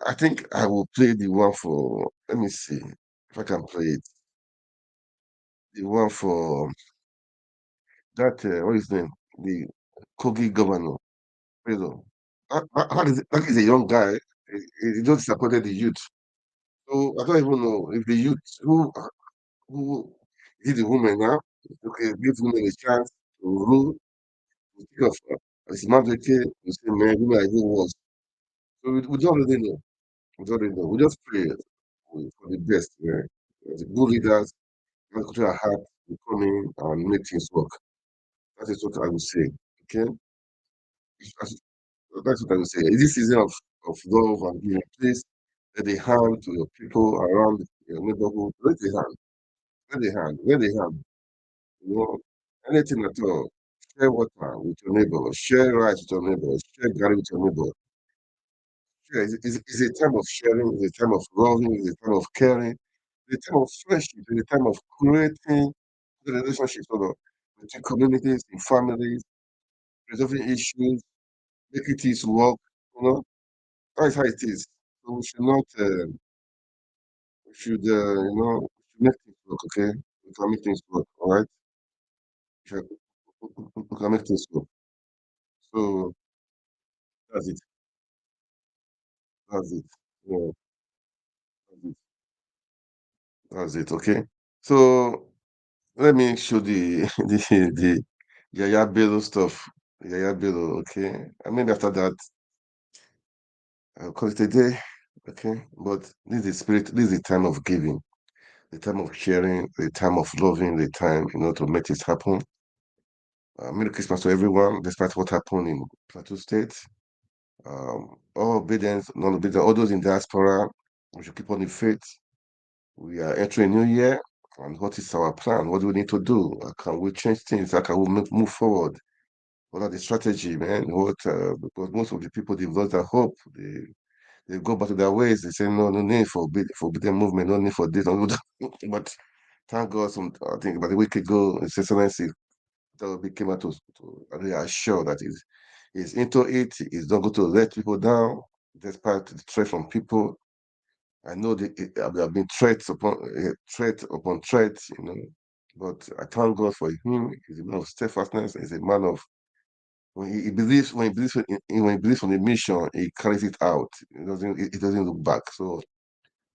Speaker 1: I think I will play the one for. Let me see if I can play it. The one for that. What is his name? The Kogi governor. Pedro. That is a young guy. He just disappointed the youth. So I don't even know if the youth who is the woman now. Okay, give women a chance to rule. To think of his mandate to say, man, women are even worse. So we don't really know. We don't really know. We just pray for the best. Yeah. The good leaders, that country are hard to come in and make things work. That is what I would say. Okay? That's that's what I would say. In this season of love and giving, please let a hand to your people around your neighborhood. Let a hand. Let a hand. Let a hand. You know, anything at all. Share water with your neighbor. Share rice with your neighbor. Share garlic with your neighbor. Share. It's a time of sharing. It's a time of loving. It's a time of caring. It's a time of friendship. It's a time of creating the relationships between communities and families, resolving issues, making things work. You know, that's how it is. So we should not. We should. We should make things work. Okay, we can make things work. All right. We can make things work. So that's it. That's it. Yeah, that's it. That's it. Okay. So let me show the the Yaya Bello stuff. Yaya Bello. Okay. And maybe after that, I'll call it a day. Okay. But this is the spirit. This is the time of giving, the time of sharing, the time of loving, the time to make this happen. Merry Christmas to everyone, despite what happened in Plateau State. All obedience, non-obedience, all those in diaspora, we should keep on the faith. We are entering a new year, and what is our plan? What do we need to do? How can we change things? How can we move forward? What are the strategy, man? Because most of the people they've lost their hope. They go back to their ways. They say no need for forbidden movement, no need for this. No, but thank God, I think about a week ago, His Excellency came out to reassure that he's into it. He's not going to let people down, despite the threat from people. I know there have been threat upon threat, but I thank God for him. He's a man of steadfastness. He's a man of when he believes on the mission, he carries it out. It doesn't look back. So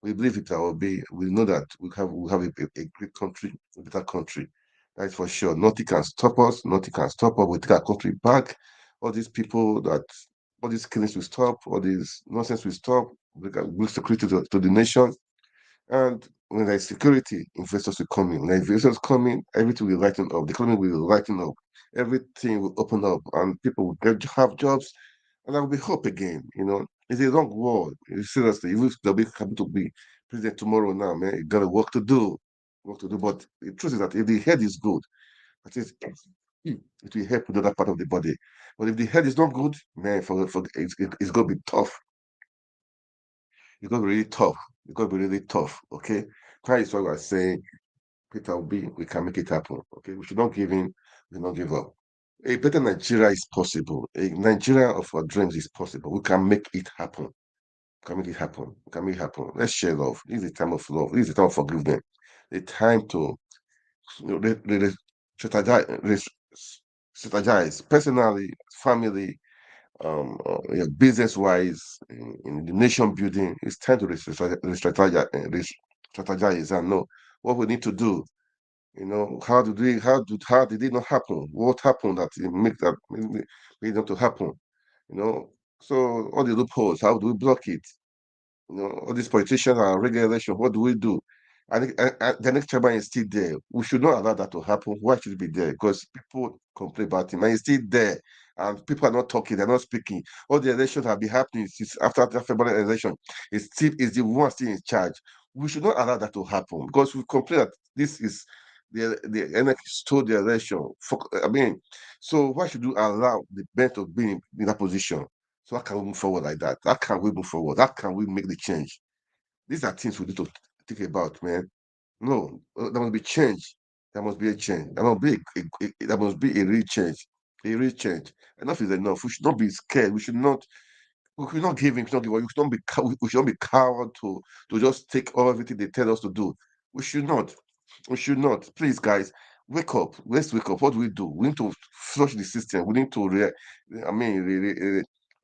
Speaker 1: we believe it will be. We know that we have a great country, a better country. That's for sure. Nothing can stop us. Nothing can stop us. We take our country back. All these people all these killings will stop. All this nonsense will stop. We can bring security to the nation. And when there's security, investors will come in. When investors come in, everything will lighten up. The economy will lighten up. Everything will open up, and people will have jobs, and there will be hope again. It's a long war. Seriously, even if they'll be happy to be president tomorrow now, man, you got a work to do. Work to do. But the truth is that if the head is good, at least it will help with the other part of the body. But if the head is not good, man, it's going to be tough. It's going to be really tough. It's going to be really tough. Okay, that is why we're saying Peter Obi, we can make it happen. Okay, we should not give in. We should not give up. A better Nigeria is possible. A Nigeria of our dreams is possible. We can make it happen. We can make it happen. We can make it happen. Let's share love. This is the time of love. This is the time of forgiveness. The time to strategize personally, family, business wise, in the nation building. It's time to strategize and know what we need to do. You know, how did it not happen? What happened that it made them to happen? You know, so all the loopholes, how do we block it? You know, all these politicians are regulation. What do we do? And the next chairman is still there. We should not allow that to happen. Why should it be there? Because people complain about him, and he's still there, and people are not talking. They're not speaking. All the elections have been happening since after the February election. It's still is the one still in charge. We should not allow that to happen because we complain that this is the NX stole the election. I mean, so why should you allow the bent of being in that position? So how can we move forward like that? How can we move forward? How can we make the change? These are things we need to think about, man. No, there must be change. There must be a change. There must be a real change. A real change. Enough is enough. We should not be scared. We should not give in. We should not give up. We should not be coward to just take everything they tell us to do. We should not. We should not. Please, guys, wake up. Let's wake up. What do? We need to flush the system. We need to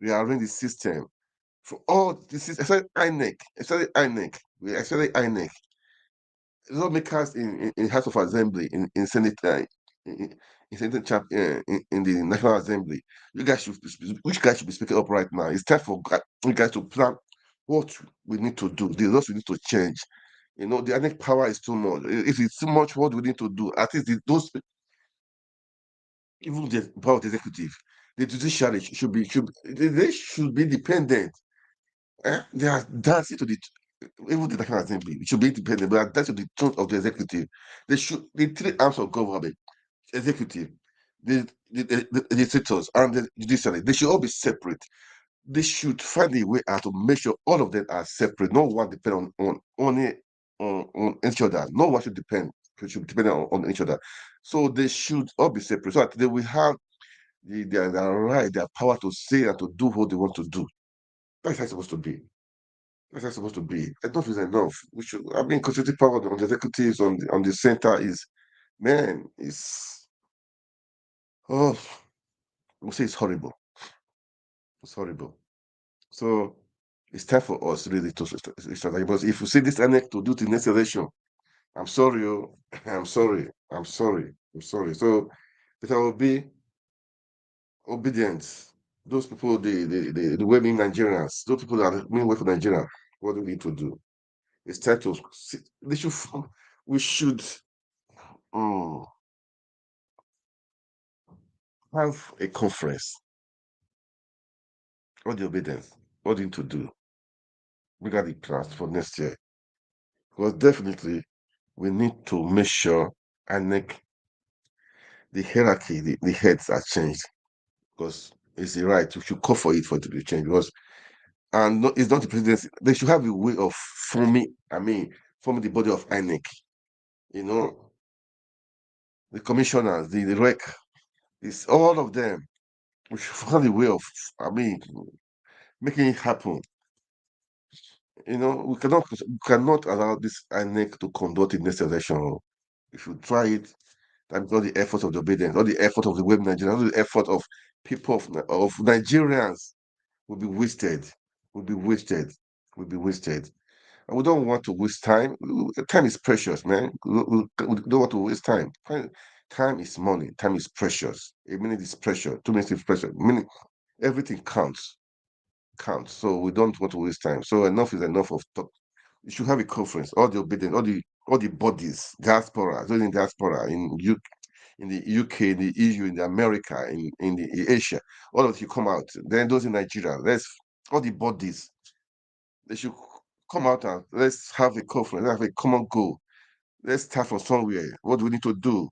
Speaker 1: rearrange the system for all this is especially INEC, lawmakers in House of Assembly, in Senate, in Senate in the National Assembly. Which guys should be speaking up right now? It's time for you guys to plan what we need to do, the laws we need to change. You know, the INEC power is too much. If it's too much, what do we need to do? At least those even the power of the executive, the judiciary they should be dependent. They are dancing to the even the National Assembly should be independent, but that's the truth of the executive. The three arms of government, executive, the legislators, and the judiciary, they should all be separate. They should find a way out to make sure all of them are separate. No one depend on each other. No one should depend on each other. So they should all be separate. So that they will have their right, their power to say and to do what they want to do. That's how it's supposed to be. That's how it's supposed to be. Enough is enough. We should. I mean, constitutional power on the executives on the center is, man, it's oh, we say it's horrible. It's horrible. So it's time for us really to strategize. Because if you see this annex to do the next election, I'm sorry, oh, I'm sorry, I'm sorry, I'm sorry. So that I will be obedient. Those people, the well-meaning Nigerians, those people that mean well for Nigeria, what do we need to do? It's time to. They should. We should. um, have a conference on the obedience, what you need to do regarding the plans for next year. Because definitely we need to make sure and make the hierarchy, the heads are changed. Because it's the right, we should call for it to be changed. Because it's not the presidency. They should have a way of forming the body of INEC. You know, the commissioners, the REC, it's all of them. We should have a way of, making it happen. You know, we cannot allow this INEC to conduct the next election. If you try it, that all the effort of the obedience, all the effort of the web Nigerians, all the effort of people of Nigerians will be wasted. Will be wasted. Will be wasted. And we don't want to waste time. Time is precious, man. We don't want to waste time. Time is money. Time is precious. A minute is precious. 2 minutes is precious. Everything counts. So we don't want to waste time. So enough is enough of talk. You should have a conference, all the obedient, all the bodies, diaspora, those in diaspora, in the UK, in the EU, in the America, in the Asia, all of you come out. Then those in Nigeria, all the bodies, they should come out and let's have a conference, let's have a common goal. Let's start from somewhere. What do we need to do?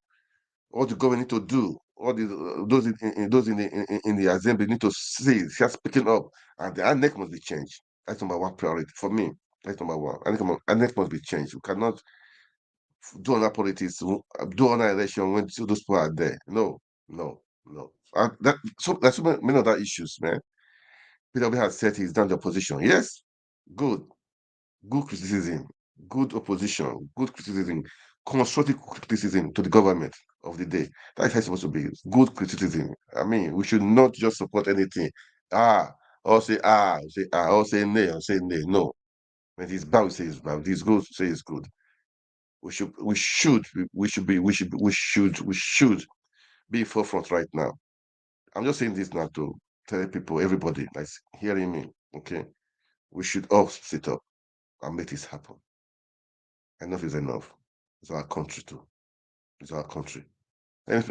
Speaker 1: What the government need to do? All those in the assembly need to start speaking up, and the neck must be changed. That's number one priority for me. That's number one. And neck must be changed. We cannot do another politics, do another election when those people are there. No, no, no. And there's so many other issues, man. Peter Obi has said he's done the opposition. Yes, good, good criticism, good opposition, good criticism, constructive criticism to the government of the day. That's how it's supposed to be. Good criticism. I mean, we should not just support anything. Or say nay, or say nay. No. When it's bad, we say it's bad. When it's good, we say it's good. We should be forefront right now. I'm just saying this now to tell people, everybody that's hearing me, okay? We should all sit up and make this happen. Enough is enough. It's our country too. It's our country. And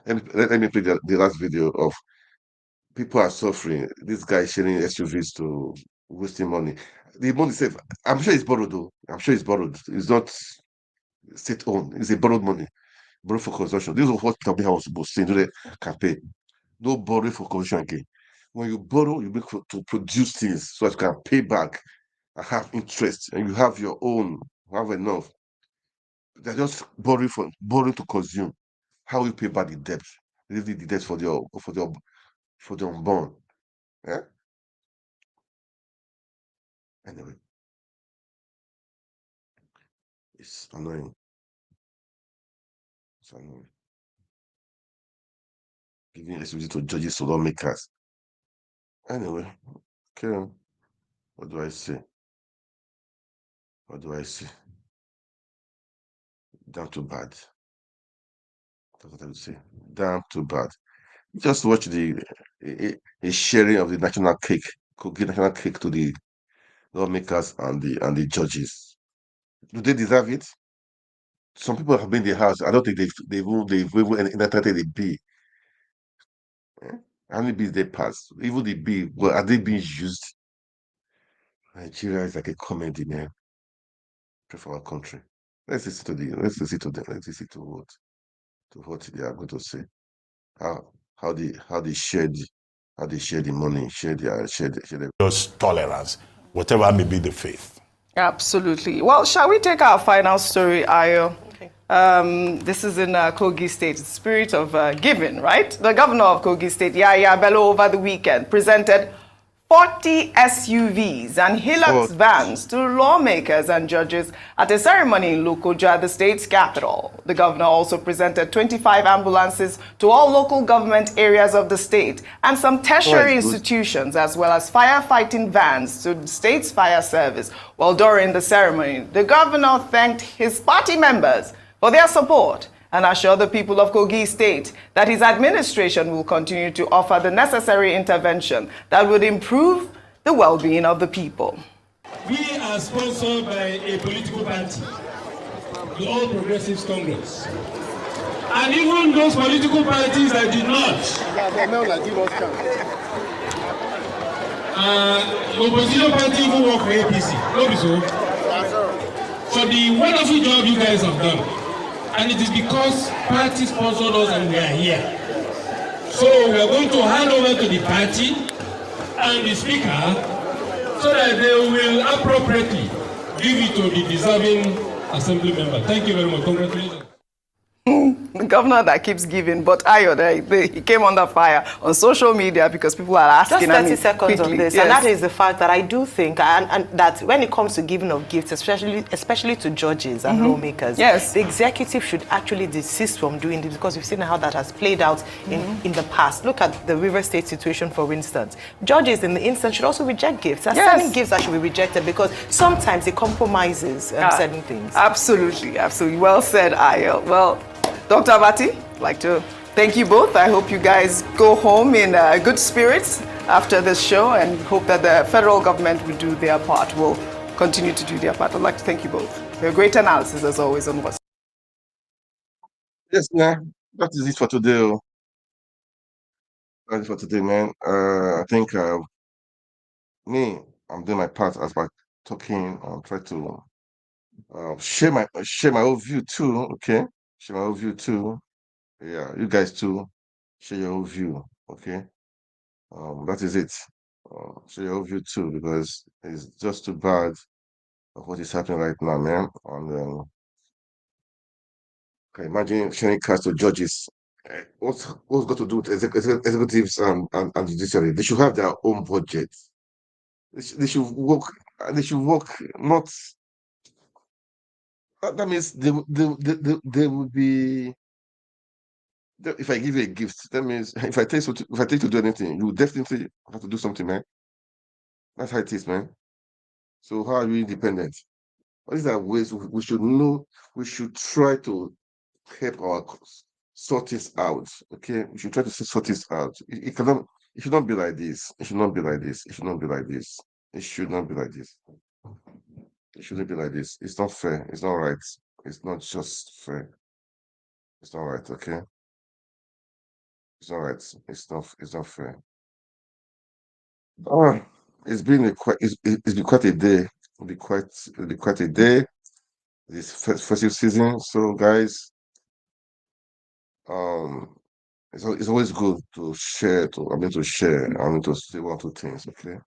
Speaker 1: let me play the last video of people are suffering. This guy sharing SUVs to wasting money. The money safe. I'm sure it's borrowed though. I'm sure it's borrowed. It's not state-owned. It's a borrowed money. Borrow for consumption. This is what Tabiha was supposed to say during the campaign. No borrow for consumption again. When you borrow, you make to produce things so that you can pay back and have interest, and you have your own, have enough. They're just borrowing to consume. How you pay back the debt? Leave the debt for the unborn. Yeah. Anyway, it's annoying. It's annoying. Giving responsibility to judges, to lawmakers. Anyway, okay. What do I say? What do I say? Damn too bad. That's what I would say. Damn too bad. Just watch the sharing of the national cake, cooking national cake to the lawmakers and the judges. Do they deserve it? Some people have been in the house. I don't think they've even entertained a bill. How many bills they passed? Even the bill, well, are they being used? Nigeria is like a comedy, man. Pray for our country. Let's listen to them. Let's listen to what they are going to say. How they share the money, share the
Speaker 6: Just tolerance, whatever may be the faith.
Speaker 3: Absolutely. Well, shall we take our final story, Ayo? Okay. This is in Kogi State, the spirit of giving, right? The governor of Kogi State, Yaya Bello, over the weekend presented 40 SUVs and Hilux vans to lawmakers and judges at a ceremony in Lokoja, the state's capital. The governor also presented 25 ambulances to all local government areas of the state and some tertiary institutions, as well as firefighting vans to the state's fire service. Well, during the ceremony, the governor thanked his party members for their support and assured the people of Kogi State that his administration will continue to offer the necessary intervention that would improve the well-being of the people.
Speaker 11: We are sponsored by a political party, the All Progressives Congress. And even those political parties that did not, the opposition party even work for APC, not so. For the wonderful job you guys have done. And it is because party sponsored us and we are here. So we are going to hand over to the party and the speaker so that they will appropriately give it to the deserving assembly member. Thank you very much. Congratulations.
Speaker 3: The governor that keeps giving, but Ayo, he came under fire on social media because people are asking.
Speaker 4: Just 30 seconds
Speaker 3: quickly.
Speaker 4: on this,
Speaker 3: Yes.
Speaker 4: and that is the fact that I do think, and that when it comes to giving of gifts, especially to judges and lawmakers,
Speaker 3: yes,
Speaker 4: the executive should actually desist from doing this, because we've seen how that has played out in the past. Look at the River State situation, for instance. Judges in the instance should also reject gifts. There are certain gifts that should be rejected because sometimes it compromises certain things.
Speaker 3: Absolutely, absolutely. Well said, Ayo. Well, Dr. Abati, I'd like to thank you both. I hope you guys go home in good spirits after this show, and hope that the federal government will do their part, will continue to do their part. I'd like to thank you both. Your great analysis, as always, on what's.
Speaker 1: Yes, man. That is it for today. That is for today, man. I think I'm doing my part as by talking. I'll try to share my own view too. Okay, share my own view too. Yeah, you guys too. Share your own view. Okay. That is it. Share your own view too, because it's just too bad of what is happening right now, man. And imagine sharing cars to judges. What's got to do with executives and judiciary? They should have their own budget. They should work. They should work. Not. That means they will be. If I give you a gift, that means if I tell you to do anything, you definitely have to do something, man. That's how it is, man. So how are you independent? These are ways we should know. We should try to help our sort this out. Okay, we should try to sort this out. It cannot. It should not be like this. It should not be like this. It should not be like this. It should not be like this. It shouldn't be like this. It's not fair. It's not right. It's not just fair. It's not right. Okay. It's not right. It's not. It's not fair. Oh, it's been a quite. It's been quite a day. It'll be quite a day. This festive season. So, guys, um, it's always good to share. To share. To say one or two things. Okay.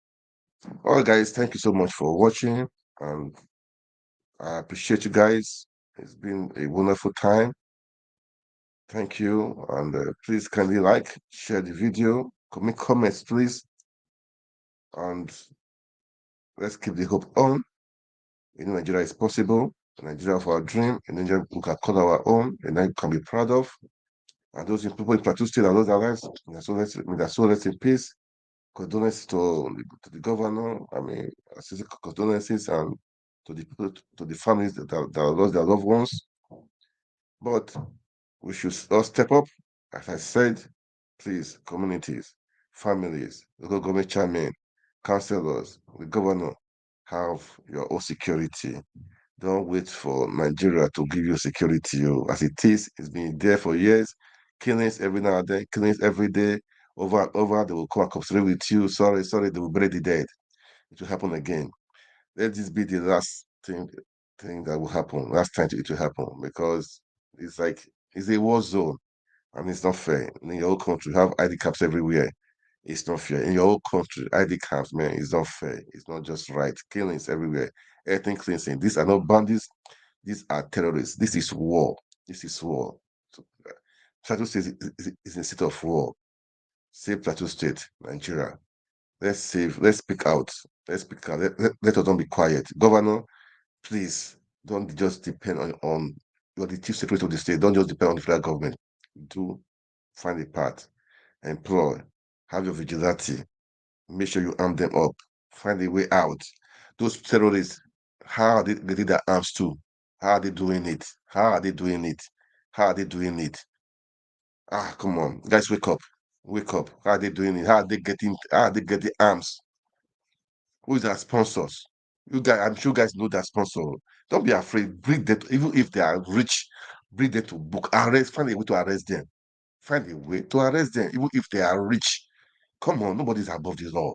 Speaker 1: All right, guys. Thank you so much for watching, and I appreciate you guys. It's been a wonderful time. Thank you, and please kindly like, share the video, make comments, please, and let's keep the hope on. In Nigeria is possible. Nigeria of our dream. In Nigeria we can call our own, and then can be proud of. And those people in Plateau State and those lives, their soul rest in peace. Condolences to the governor. I mean, condolences and to the people, to the families that lost their loved ones. But we should all step up. As I said, please, communities, families, local government chairmen, councillors, the governor, have your own security. Don't wait for Nigeria to give you security. As it is, it's been there for years. Killings every now and then, killings every day, over and over. They will come and cooperate with you. Sorry, they will bury the dead. It will happen again. Let this be the last thing that will happen. Last time it will happen, because it's a war zone, and it's not fair. In your own country, you have ID caps everywhere. It's not fair. In your own country, ID caps, man, it's not fair. It's not just right. Killings everywhere. Ethnic cleansing. These are not bandits. These are terrorists. This is war. This is war. So, Plateau State is in a state of war. Save Plateau State, Nigeria. Let's speak out. Let's speak out. Let us not be quiet. Governor, please don't just depend on you're the chief secretary of the state. Don't just depend on the federal government. Do find a path. Employ. Have your vigilante. Make sure you arm them up. Find a way out. Those terrorists, how are they getting their arms too? How are they doing it? How are they doing it? How are they doing it? Ah, come on, guys, wake up, wake up. How are they doing it? How are they getting? How are they getting arms? Who is their sponsors? You guys, I'm sure you guys know their sponsor. Don't be afraid. Bring them, even if they are rich, bring them to book. Arrest. Find a way to arrest them. Find a way to arrest them, even if they are rich. Come on, nobody's above the law.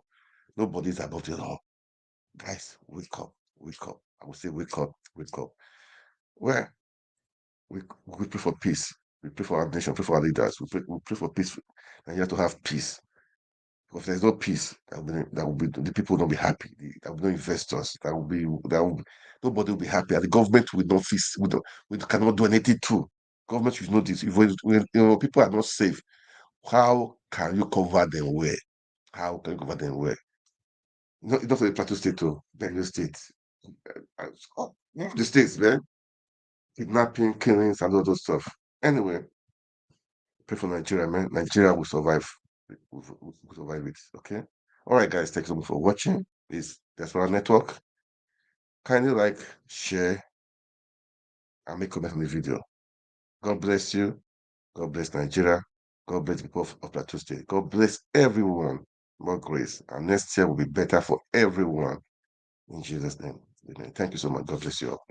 Speaker 1: Nobody's above the law. Guys, wake up, wake up. I will say, wake up, wake up. Well, we pray for peace. We pray for our nation, pray for our leaders. We pray for peace. And you have to have peace. Because if there's no peace, that will be the people will not be happy. There will be no investors. Nobody will be happy. And the government will not fix. We cannot do anything too. Government should know this. If people are not safe, how can you cover them well? How can you cover them well? Not for the Plateau State too, Benue State. The states, man. Kidnapping, killings, and all those stuff. Anyway, pray for Nigeria, man. Nigeria will survive. We'll survive it. Okay. All right, guys. Thanks so much for watching. This Diaspora Network. Kindly like, share, and make comment on the video. God bless you. God bless Nigeria. God bless the people of Plateau State. God bless everyone. More grace. And next year will be better for everyone. In Jesus' name. Amen. Thank you so much. God bless you all.